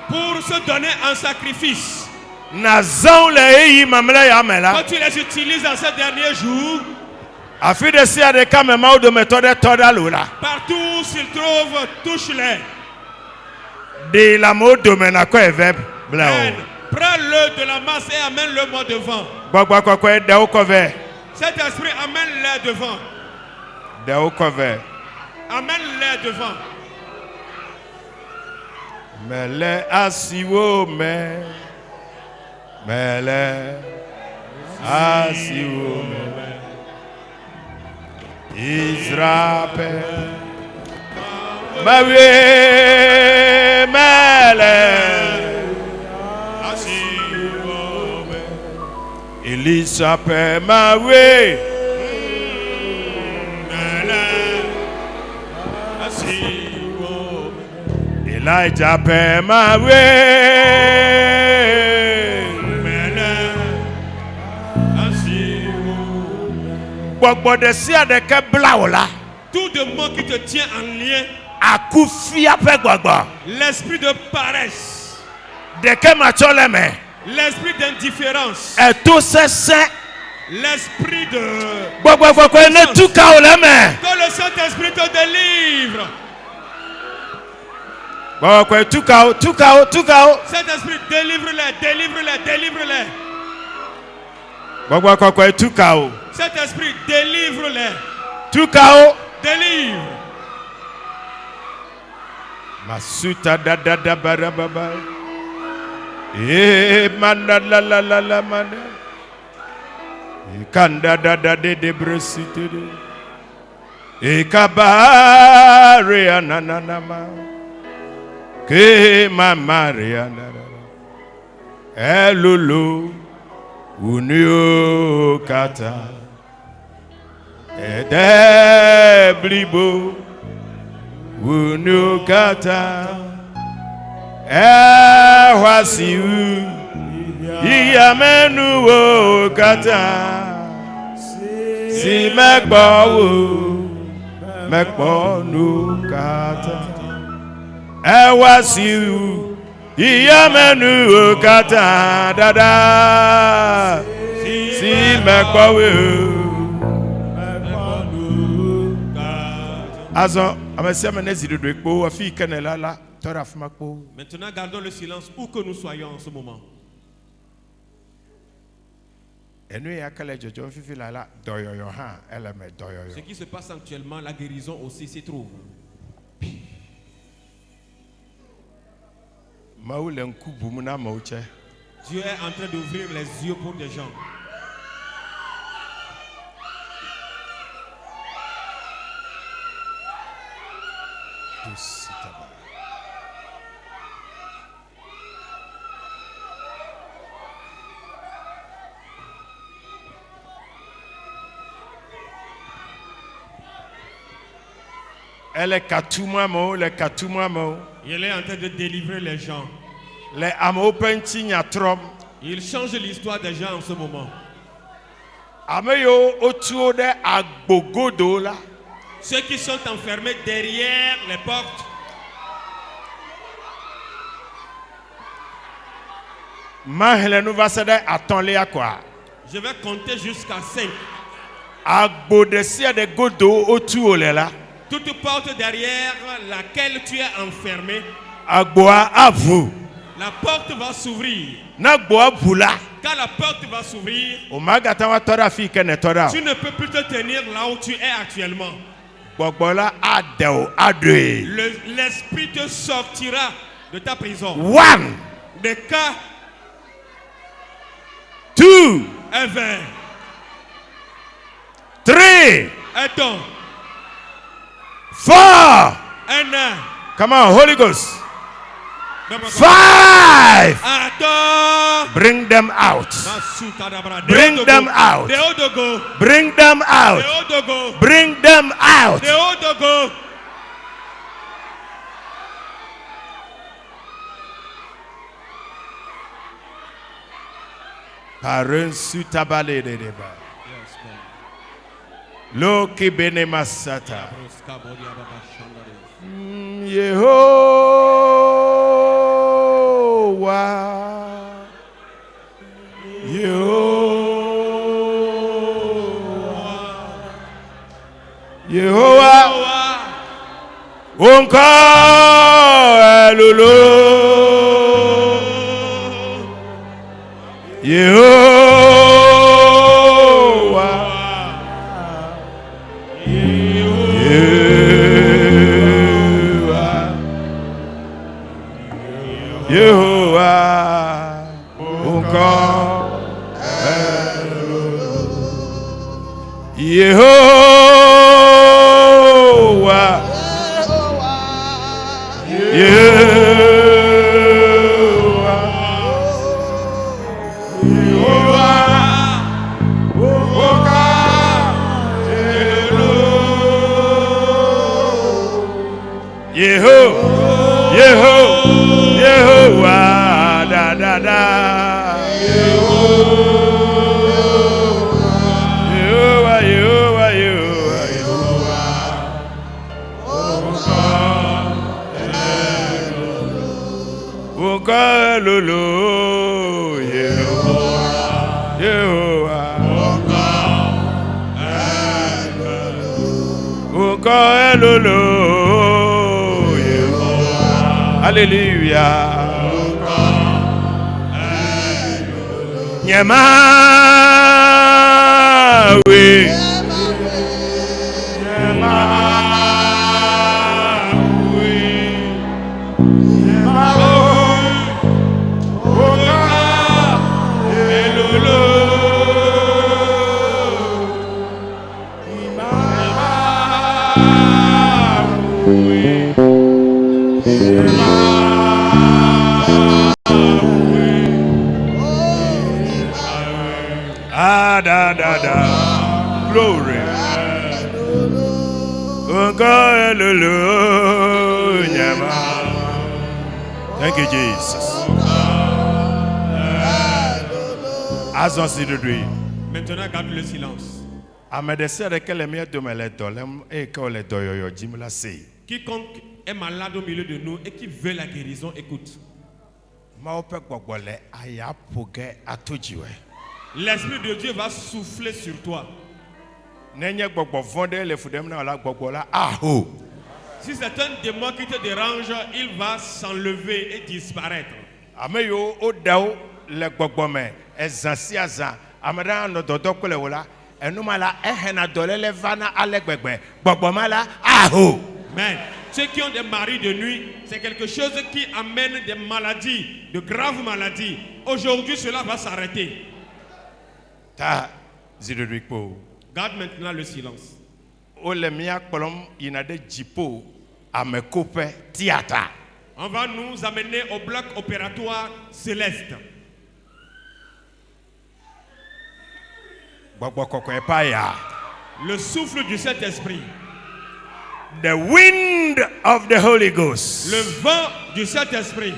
Pour se donner un sacrifice. Quand tu les utilises dans ces derniers jours, partout où s'ils trouvent, touche-les. De la mode domaine à quoi verbe. Prends-le de la masse et amène-le moi devant. Cet esprit, amène-le devant. Amène-le devant. Mele asiwo me. Mele asiwo me. Israël. Marie Mele asiwo me. Elisabeth Marie Mele asiwo me. Elijah pe Marie Mele asiwo me. Tout démon qui te tient en lien. L'esprit de paresse. L'esprit d'indifférence. L'esprit de... Que le Saint-Esprit te délivre. Saint-Esprit, délivre-les, délivre-les, délivre-les. Saint-Esprit, délivre-les. Délivre. Masuta da da da bara baba. Manda la la la la manda. Kanda da da de brosite de. Kabare ananama. Ke mamaria na. Elulu unio kata. Edeblibo. Unukata wasiu iyamenu kata Si mekbawo mekbonu kata ewa siu iyamenu kata dada si mekbawo mekbonu kata azo amesiame nezido ekpo afi kenelala tora fmakpo. Maintenant gardons le silence où que nous soyons en ce moment. Ce qui se passe actuellement, la guérison aussi s'y trouve. Dieu est en train d'ouvrir les yeux pour des gens. Elle est katoumamo, le katoumamo. Il est en train de délivrer les gens. Les amopenti nyatrom. Il change l'histoire des gens en ce moment. Ameyo otuo de agbogodo la. Ceux qui sont enfermés derrière les portes. Mahelenu va se de attendez à quoi? Je vais compter jusqu'à 5. Agbodesia de godo otuo le la. Toute porte derrière laquelle tu es enfermé, Agboa à vous. La porte va s'ouvrir. Nagboa bula. Quand la porte va s'ouvrir, tu ne peux plus te tenir là où tu es actuellement. L'esprit te sortira de ta prison. 1. De cas 2. Et 20. 3. Et donc 4. Come on, Holy Ghost. 5. Bring them out. Bring them out. Bring them out. Bring them out. Parun sutabale de deba. Loki bene masata. Yehovah, Yehovah, Onka Lolo, Yehovah, Yehovah, Onka Yehovah, Yehovah, da da da. Lolo, Yehovah, Yehovah, Lolo, Yehovah, Hallelujah, Nyamawe, da da da, glory. Thank you, Jesus. Maintenant, garde le silence. Quiconque est malade au milieu de nous et qui veut la guérison, écoute. L'Esprit de Dieu va souffler sur toi. Si c'est un démon qui te dérange, il va s'enlever et disparaître. Mais ceux qui ont des maris de nuit, c'est quelque chose qui amène des maladies, de graves maladies. Aujourd'hui, cela va s'arrêter. Garde maintenant le silence. On va nous amener au bloc opératoire céleste. Le souffle du Saint-Esprit. The wind of the Holy Ghost. Le vent du Saint-Esprit.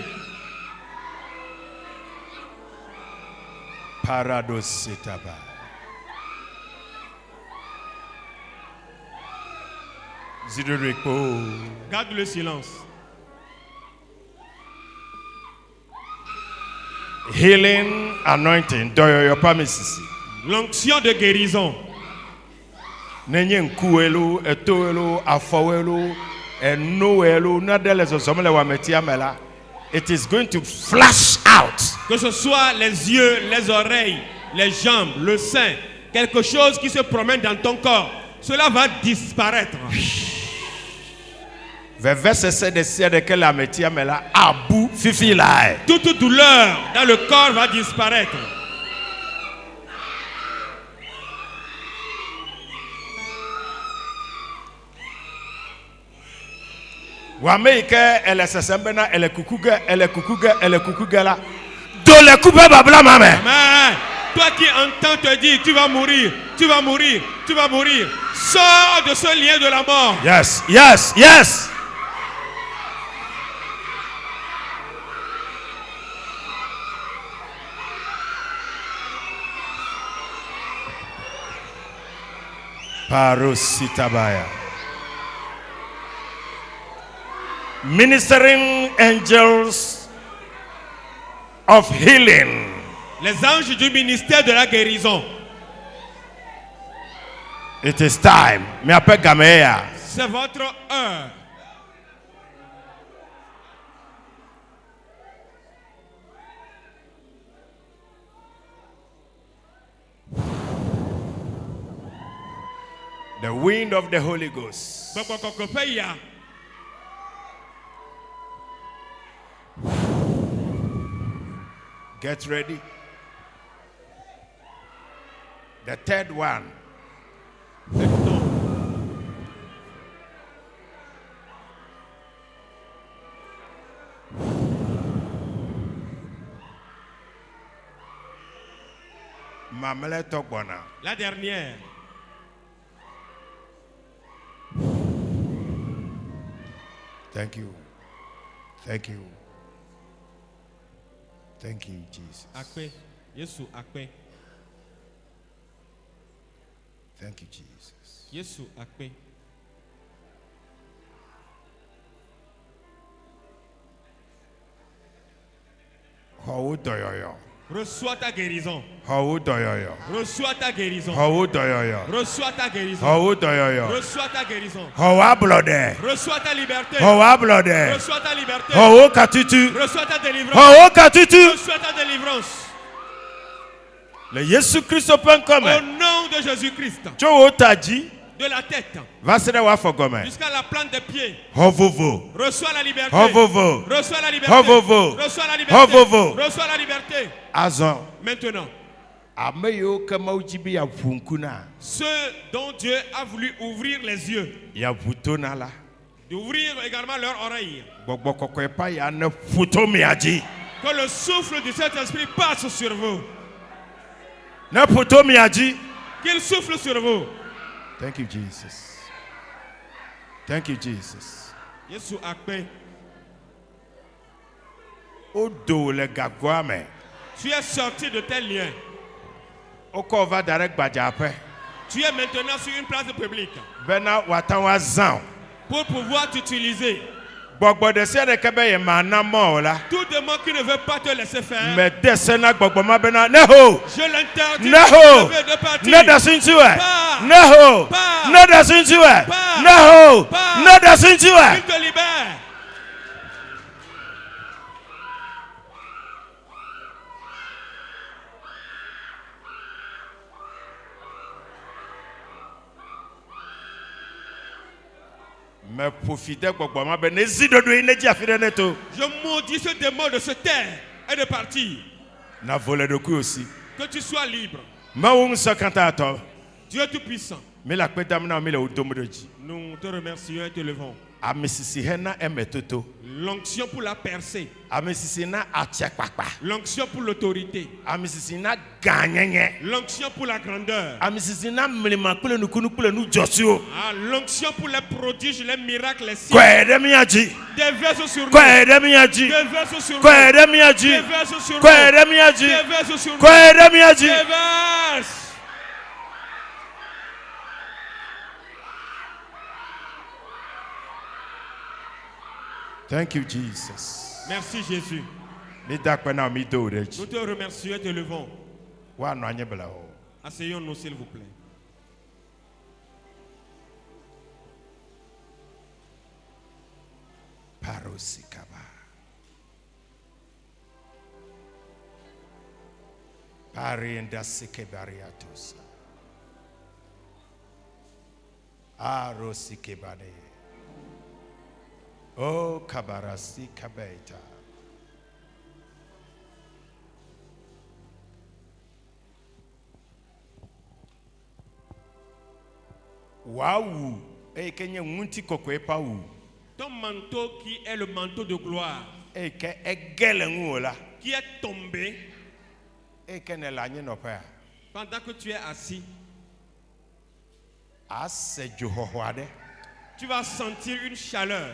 Paradositaba. Garde le silence. Healing anointing. L'onction de guérison. It is going to flash out. Que ce soit les yeux, les oreilles, les jambes, le sein, quelque chose qui se promène dans ton corps, cela va disparaître. Toute douleur dans le corps va disparaître. Amen. Toi qui entends te dire tu vas mourir, tu vas mourir, tu vas mourir. Sors de ce lien de la mort. Yes, yes, yes. Parositabaya. Ministering angels of healing. Les anges du ministère de la guérison. It is time. C'est votre heure. The wind of the Holy Ghost. Get ready. The third one. La dernière. Thank you. Thank you. Thank you, Jesus. Akpe. Yesu akpe. Thank you, Jesus. Yesu akpe. Reçois ta guérison. Reçois ta guérison. Reçois ta guérison. Reçois ta guérison. Reçois ta liberté. Reçois ta liberté. Reçois ta délivrance. Reçois ta délivrance. Le Jésus Christ open comme. Au nom de Jésus-Christ. De la tête jusqu'à la plante des pieds. Reçois la liberté. Reçois la liberté. Reçois la liberté. Reçois la liberté. Maintenant, ceux dont Dieu a voulu ouvrir les yeux, d'ouvrir également leurs oreilles, que le souffle du Saint-Esprit passe sur vous. Qu'il souffle sur vous. Thank you, Jesus. Thank you, Jesus. Yesu akpe. Odo le gagwame. Tu es sorti de tes liens. Oko va direct bajape. Tu es maintenant sur une place publique bena watan wa zan pour pouvoir t'utiliser. gbogbo de se de kebe ye mana mo la Tout demande qui ne veut pas te laisser faire. me de se na gbogbo ma bena neho Je l'interdis neho de partir. ne da sintiwe Pas. neho Pas. ne da sintiwe Pas. neho Pas. ne da sintiwe. Il te libère. me profite gbogbo ma be ne zi dodo yi ne ji afide ne to Je maudis ce démon de se taire et de partir. na vole de ku aussi Que tu sois libre. ma wo nso kanta to Dieu Tout-Puissant, mi la pe dam na mi le udomo doji nous te remercions et te levons. amisisi hena emetoto L'onction pour la percée. amisisi na achekpakpa L'onction pour l'autorité. amisisi na ganyenye L'onction pour la grandeur. amisisi na mlima kule nukunu kule nu josio Ah, l'onction pour les prodiges, les miracles, les signes. kwede miaji Déverse sur nous. kwede miaji Déverse sur nous. kwede miaji Déverse sur nous. kwede miaji Déverse sur nous. kwede miaji. Déverse. Thank you Jesus. Merci Jésus. Ni dakpe na mi do Nous reji te remercions et te levons. wa no anye bela ho Asseyons-nous s'il vous plaît. parosikaba parienda sikebariatus arosikebane o kabarasi kabeita wawu kenye ngunti kokwe pa wu Ton manteau qui est le manteau de gloire, ke egele nguola qui est tombé ne la nye nopa pendant que tu es assis, ase johoho ade tu vas sentir une chaleur.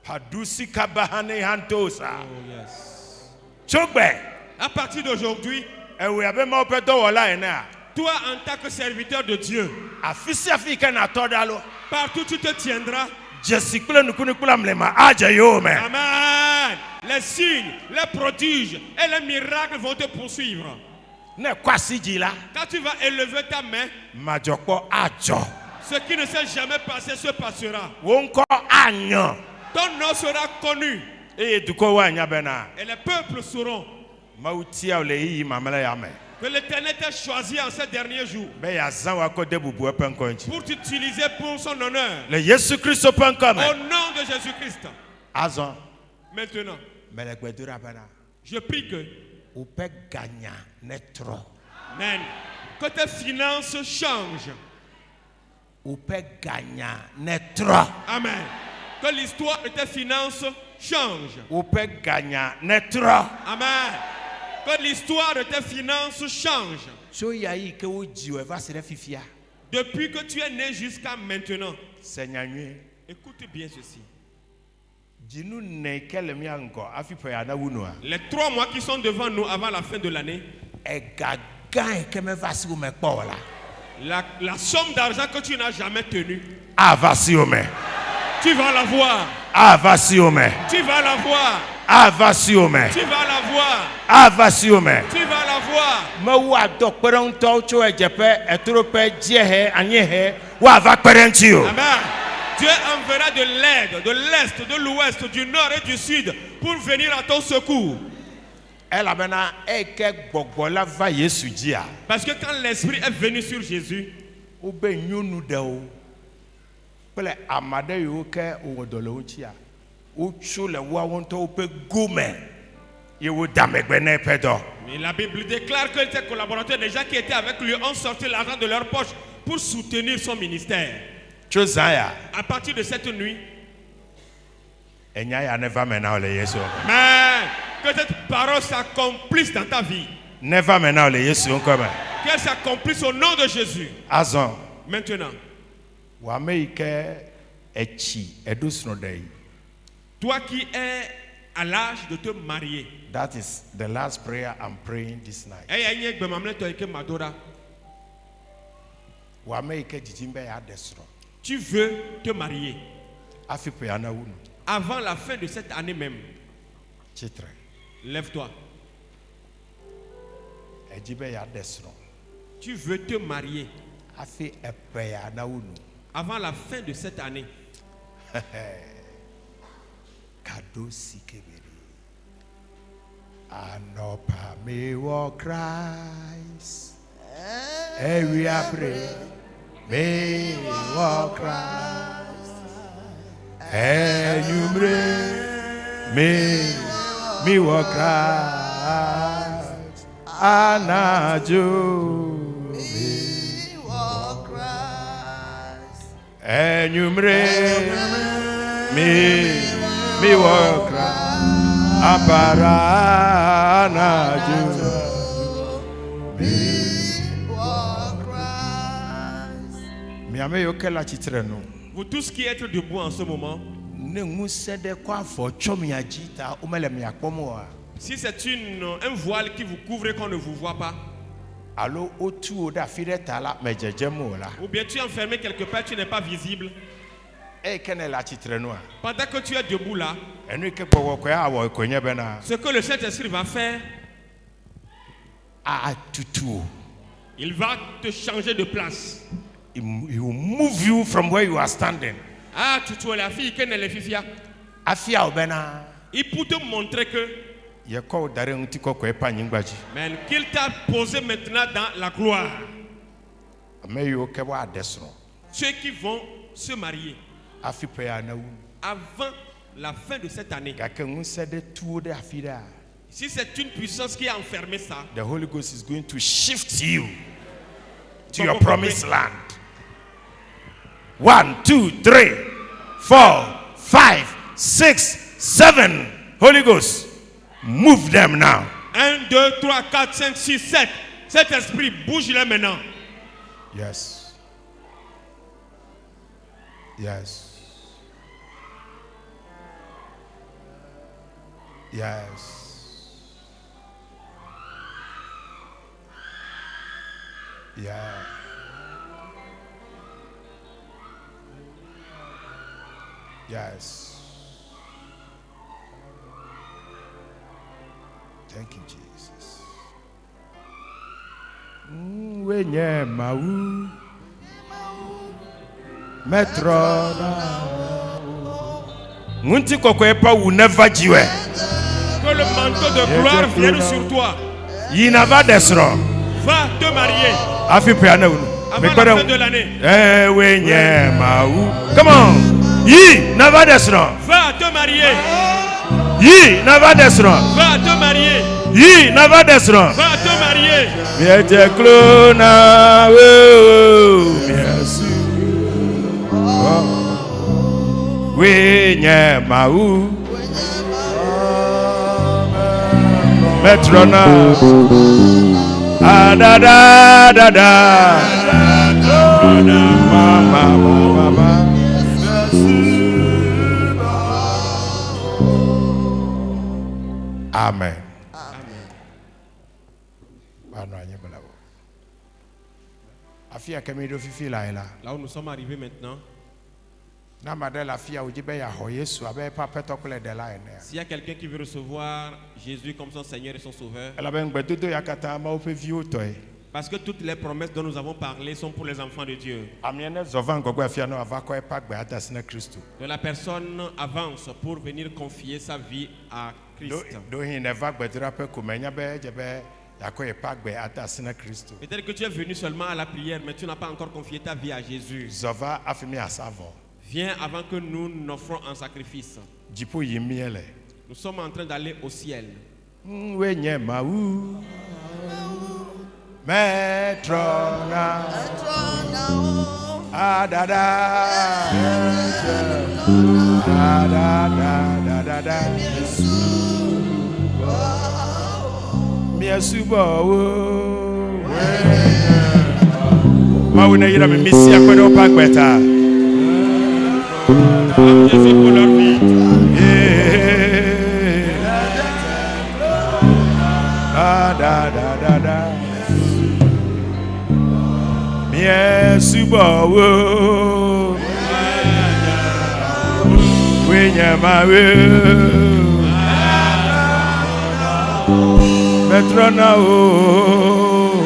padusi kabahane hantosa Oh yes. chogbe À partir d'aujourd'hui, ewe abe ma ope do wala ena toi en tant que serviteur de Dieu, afisi afika na todalo partout tu te tiendras. jesikule nukuni kula mlema aja yome Amen. Les signes, les prodiges et les miracles vont te poursuivre. ne kwasi jila Quand tu vas élever ta main, majokpo ajo ce qui ne s'est jamais passé se passera. wonko anyo Ton nom sera connu e duko wa nya bena et les peuples sauront mautia ole yi mamela yame que l'Éternel t'a choisi en ces derniers jours be ya zan wa ko debubu epenkonchi pour t'utiliser pour son honneur. le yesu kristo penkome Au nom de Jésus-Christ. azon Maintenant, melegbedura bena je prie que, upe ganya ne tro Amen, que tes finances changent. upe ganya ne tro Amen. Que l'histoire de tes finances change. upe ganya ne tro Amen. Que l'histoire de tes finances change. so yayi ke wo jiwe va se fifia Depuis que tu es né jusqu'à maintenant. senyanywe Écoute bien ceci. jinu ne kele mi ango afipo ya na wunua Les 3 mois qui sont devant nous avant la fin de l'année, egagan ke me va si wo me kpo la la somme d'argent que tu n'as jamais tenue, avasi o me tu vas la voir. avasi o me Tu vas la voir. avasi o me Tu vas la voir. avasi o me Tu vas la voir. me wa do peronto cho ejepe etrope jehe anyehe wa va perenti o Amen. Dieu enverra de l'aide, de l'est, de l'ouest, du nord et du sud pour venir à ton secours. ela bena eke gbogbo la va yesu jia Parce que quand l'Esprit est venu sur Jésus, o be nyunu de o pele amade yo ke o do le unchia o chu le wa wonto o pe gome ye wo damegbe na pedo mais la Bible déclare que ses collaborateurs, les gens qui étaient avec lui, ont sorti l'argent de leur poche pour soutenir son ministère. chozaya À partir de cette nuit, enya ya never mena ole yesu mais que cette parole s'accomplisse dans ta vie. never mena ole yesu nkoma Qu'elle s'accomplisse au nom de Jésus. Azon. Maintenant, Wameike echi edusnodei. toi qui es à l'âge de te marier, That is the last prayer I'm praying this night. Wameike jijimbe ya desro. Tu veux te marier Afipe anawunu. avant la fin de cette année même. Chitre. Lève-toi. Ejibe ya desro. Tu veux te marier Afi epe ya anawunu. avant la fin de cette année. Kado sikebere. Anopa me wo Christ. Every pray me wo Christ. Enyumre me wo Christ. Anajo me Oh Christ. Enyumre me wo Christ. Apara anajo Oh Christ. miame yo kela chitre no Vous tous qui êtes debout en ce moment, ne ngusede kwa fo chomia jita umele miakpomo a si c'est un voile qui vous couvre et qu'on ne vous voit pas, alo otu oda fire tala mejejemo la ou bien tu es enfermé quelque part, tu n'es pas visible, e kene la chitre no a pendant que tu es debout là, enu ke gbowo ko ya wo konye bena ce que le Saint-Esprit va faire, a tutu il va te changer de place. he will move you from where you are standing Ah, tu es la fille qui n'est pas fifia. afia obena Et pour te montrer que, ye ko dare nti ko ko epa nyingbaji mais qu'il t'a posé maintenant dans la gloire. me yo ke wa desro Ceux qui vont se marier afi pe ya na wu avant la fin de cette année. ga ke ngusede tu oda afira Si c'est une puissance qui a enfermé ça, the Holy Ghost is going to shift you to your promised land. 1, 2, 3, 4, 5, 6, 7. Holy Ghost, move them now. 1, 2, 3, 4, 5, 6, 7. Cet esprit, bouge-le maintenant. Yes. Yes. Yes. Yeah. Yes. Thank you, Jesus. Wenye mau metrona ngunti koko epa will never jiwe Que le manteau de gloire vienne sur toi. yinava desro Va te marier afi pe ana unu avant la fin de l'année. wenye mau come on yi never desro Va te marier. yi never desro Va te marier. yi never desro Va te marier. miete klona miasu wenye mau metrona da mama amen bano anyebala afia kamido fifi la ela Là où nous sommes arrivés maintenant, na madela afia ujibe ya ho Yesu abe papa tokole de la ene s'il y a quelqu'un qui veut recevoir Jésus comme son Seigneur et son Sauveur, ela ben gbedodo yakata ma ope vi otoy parce que toutes les promesses dont nous avons parlé sont pour les enfants de Dieu. amiene zovan gogo afia no avako epa gbe atasina Kristo Donc la personne avance pour venir confier sa vie à Christ. do hin never gbedra pe kumenya be jebe yako epa gbe atasina Kristo Peut-être que tu es venu seulement à la prière, mais tu n'as pas encore confié ta vie à Jésus. zova afimi asavo Viens avant que nous n'offrons un sacrifice. jipo yimiele Nous sommes en train d'aller au ciel. wenye mau metrona adada miesubo Maouna yira me misi akwe do pa gbeta. Jésus pour leur vie. Da. Yesu bawo. Wenya mawe. Metrona o.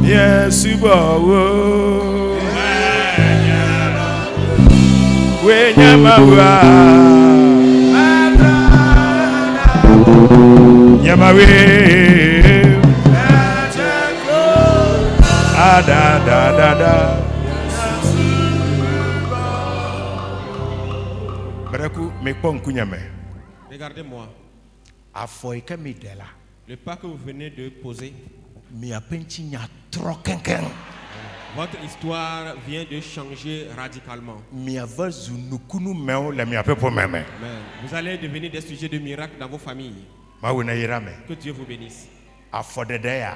Yesu bawo. Wenya mawa. Yamawe. Da. Baraku me ponku nyame. Regardez-moi. Afoy ka mi dela. Le pas que vous venez de poser. Mi apenchi nya trokenken. Votre histoire vient de changer radicalement. Mi avazu nukunu meo le mi apepo meme. Vous allez devenir des sujets de miracles dans vos familles. Maouna yirame. Que Dieu vous bénisse. Afodedeya.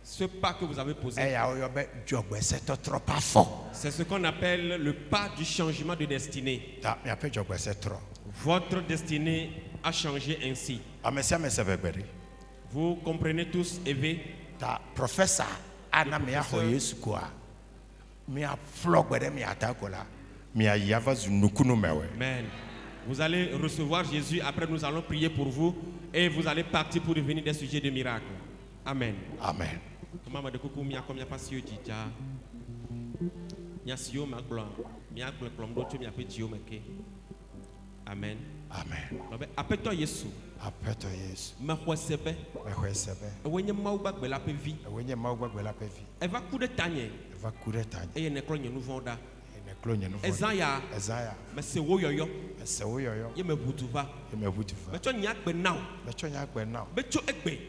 Ce pas que vous avez posé, c'est ce qu'on appelle le pas du changement de destinée. Votre destinée a changé ainsi. Vous comprenez tous, Eve? Professeur, Amen. Vous allez recevoir Jésus. Après, nous allons prier pour vous et vous allez partir pour devenir des sujets de miracles. Amen. Amen. Comment de coucou mia comme pas si dija mia si o ma glo mia glo klom do tu mia pe dio meke. Amen. Amen. No be apeto Yesu ma khwesebe wenye mau ba gbe la pe vi e va coup de tanye e ye ne klo nye nouveau da Ezaya mais c'est wo yoyo ye me butuva me cho nya gbe now be cho egbe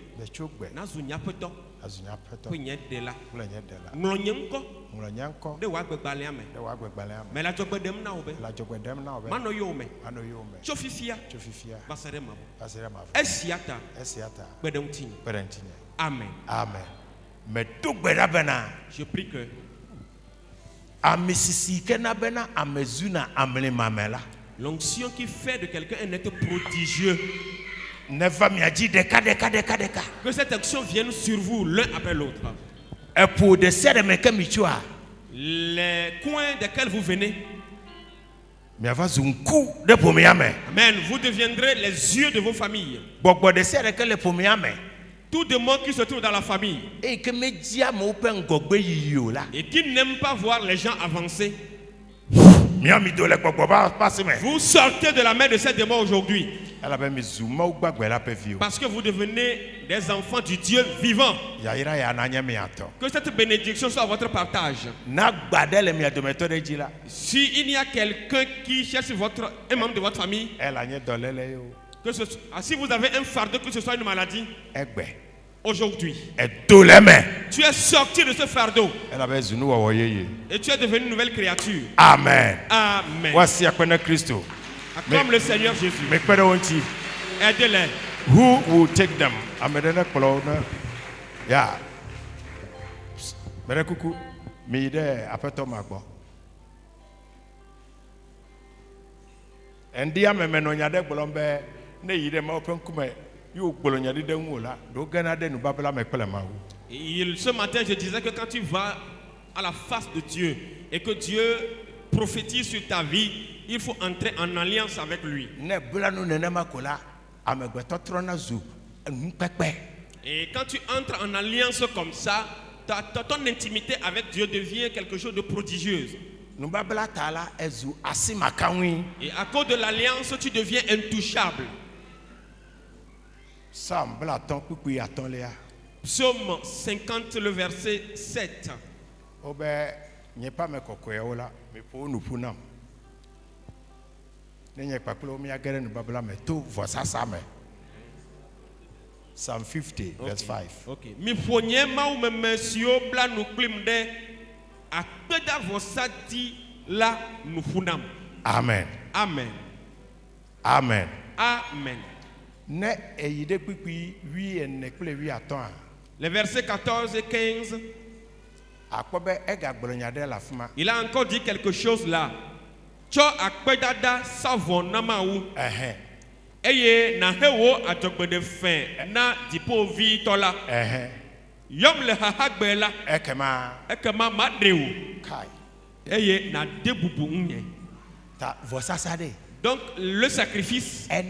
na zu nya peto ko nye de la nglo nko de wa gbe gbale ame me la jogbe dem na obe mano yo me cho fifia basere mabo esiata gbedem tin. Amen. Me to gbeda bena Je prie que amesisi kena bena amezuna amle mamela l'onction qui fait de quelqu'un un être prodigieux, never mi aji deka. que cette action vienne sur vous l'un après l'autre. E pour de serre me kemichua Les coins desquels vous venez, mi ava zunku de pomiame. Amen, vous deviendrez les yeux de vos familles. Gbogbo de serre ke le pomiame. Tout démon qui se trouve dans la famille Et que me dia mo pe ngogbe yiyo la. et qui n'aime pas voir les gens avancer, Mi ami do le gbogbo ba passe me. vous sortez de la main de ces démons aujourd'hui. Ala be mi zuma u gbagbe la pe vi o. Parce que vous devenez des enfants du Dieu vivant. Ya ira ya na nya mi ato. Que cette bénédiction soit votre partage. Na gbade le mi adometo de jila. Si il y a quelqu'un qui cherche un membre de votre famille, Ela nye dolele yo. si vous avez un fardeau, que ce soit une maladie, Egbe. aujourd'hui, E doleme. tu es sorti de ce fardeau Ela be zunu wo yeye. et tu es devenu une nouvelle créature. Amen. Amen. Wasi akwana Christo. Comme le Seigneur Jésus. Me kwere wonti. Aidez-les. Who will take them? Amedene kpolo na. Ya. Mere kuku mi de apeto magbo. Endi ameme no nyade gbolombe ne yide ma open kume yo gbolo nyade de nwola do gana de nu babla me pele ma wo. Ce matin, je disais que quand tu vas à la face de Dieu et que Dieu prophétise sur ta vie, il faut entrer en alliance avec lui. Ne bla no nene makola amegbeto trona zu npepe. Et quand tu entres en alliance comme ça, ton intimité avec Dieu devient quelque chose de prodigieuse. Nu babla tala ezu asimakanwi. Et à cause de l'alliance, tu deviens intouchable. Sam bla ton kuku aton lea. Psaume 50, le verset 7. Obe nye pa me kokoye ola me po nu punam. Ne nye paklo mi agere nu babla me to vosasa me. Psalm 50 verse 5. OK. Mi fonye ma ou me mesio bla nu klim de akpeda vosati la nu funam. Amen. Amen. Amen. Amen. Ne eyide pipi wi ene kple wi aton a. Les versets 14 et 15. Akobe ega gbolonya de la fuma. Il a encore dit quelque chose là. Cho akpedada savon namaou. Eye na hewo adjogbede fin na dipo vi tola. Yom le hahagbe la. Ekema madeu. Kai. Eye na debubu unye. Ta vosasade. Donc le sacrifice. Mais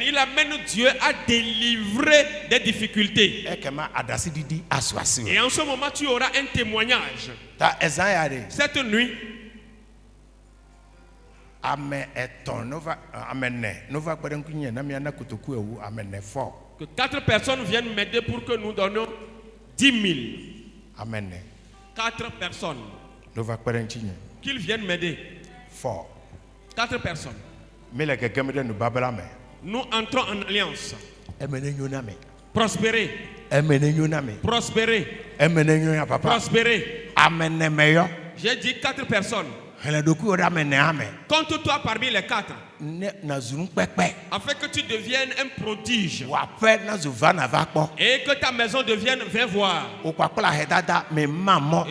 il amène Dieu à délivrer des difficultés. Et en ce moment, tu auras un témoignage. Cette nuit, que 4 personnes viennent m'aider pour que nous donnions 10 000. Amen. 4 personnes. Qu'ils viennent m'aider. 4 personnes. Nous entrons en alliance. Prospérer. Prospérer. Prospérer. J'ai dit 4 personnes. Compte-toi parmi les 4. Afin que tu deviennes un prodige. Et que ta maison devienne viens voir. Et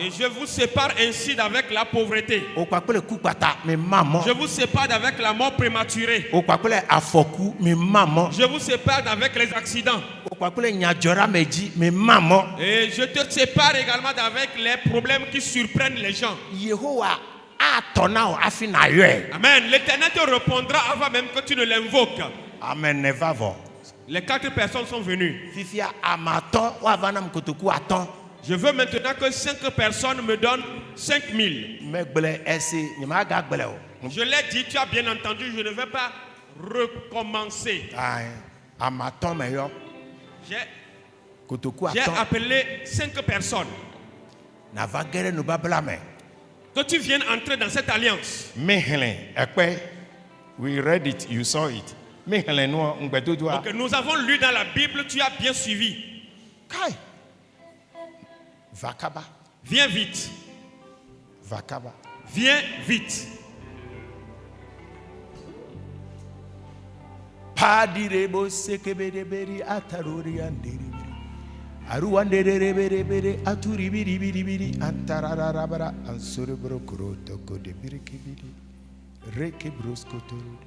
je vous sépare ainsi d'avec la pauvreté. Je vous sépare d'avec la mort prématurée. Je vous sépare d'avec les accidents. Et je te sépare également d'avec les problèmes qui surprennent les gens. Amen. L'Éternel te répondra avant même que tu ne l'invoques. Amen. Les 4 personnes sont venues. Je veux maintenant que 5 personnes me donnent 5 000. Je l'ai dit, tu as bien entendu, je ne vais pas recommencer. J'ai appelé 5 personnes. Que tu viennes entrer dans cette alliance. We read it, you saw it. Okay, nous avons lu dans la Bible, tu as bien suivi. Viens vite. Viens vite. Padirebo sekebedeberi ataruriandiri. Aruanderebere aturibiri antararabara ansurebro kroto kodebirikibiri rekebroskotoro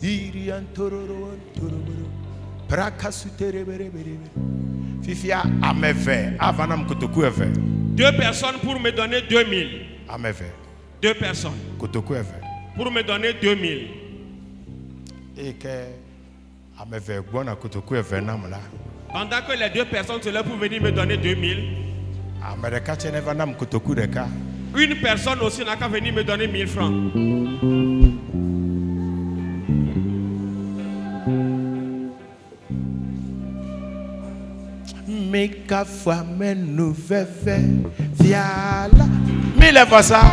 iri antororo antororo prakasuterebere fifia ameve avanam kotoku eve 2 personnes pour me donner 2 000. Ameve 2 personnes kotoku eve pour me donner 2 000. Eke ameve gbona kotoku eve namla. Pendant que les 2 personnes sont là pour venir me donner 2 000. Une personne aussi n'a qu'à venir me donner 1000 francs. Mika fame nouvelle viala. Mille fois ça.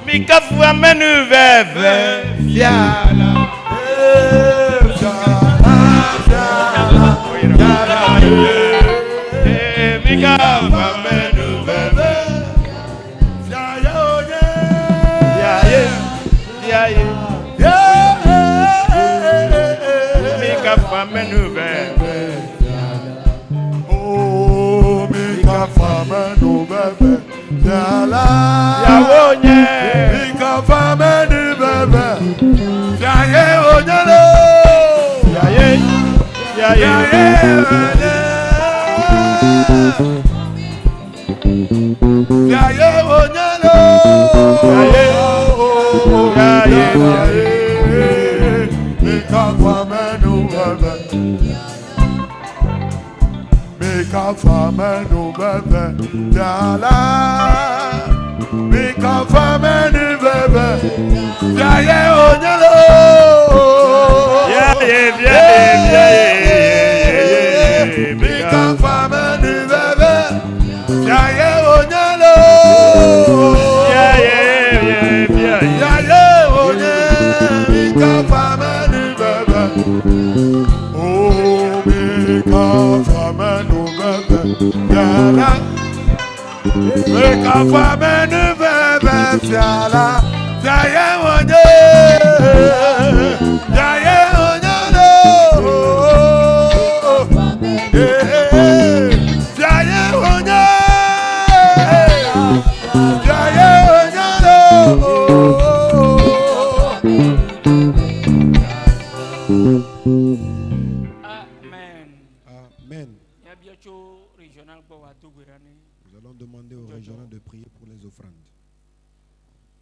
Mika fame nouvelle viala. Make a family, Nous allons demander au régional de prier pour les offrandes.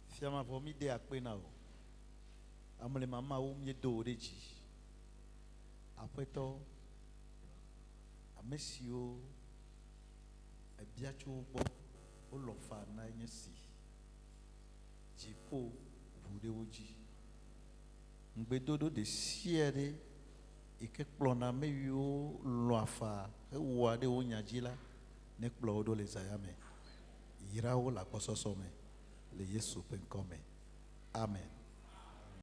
Fiama vomi de akpena o. Amole mama o mi do oreji. Apeto amesio ebiacho bo o lo fa na nyesi. Jipo bude oji. Ngbedodo de siere ike plona meyo lo afa e wa de onyajila ne kplodo le zayame. Irawo la kososome le Yesu penkome. Amen.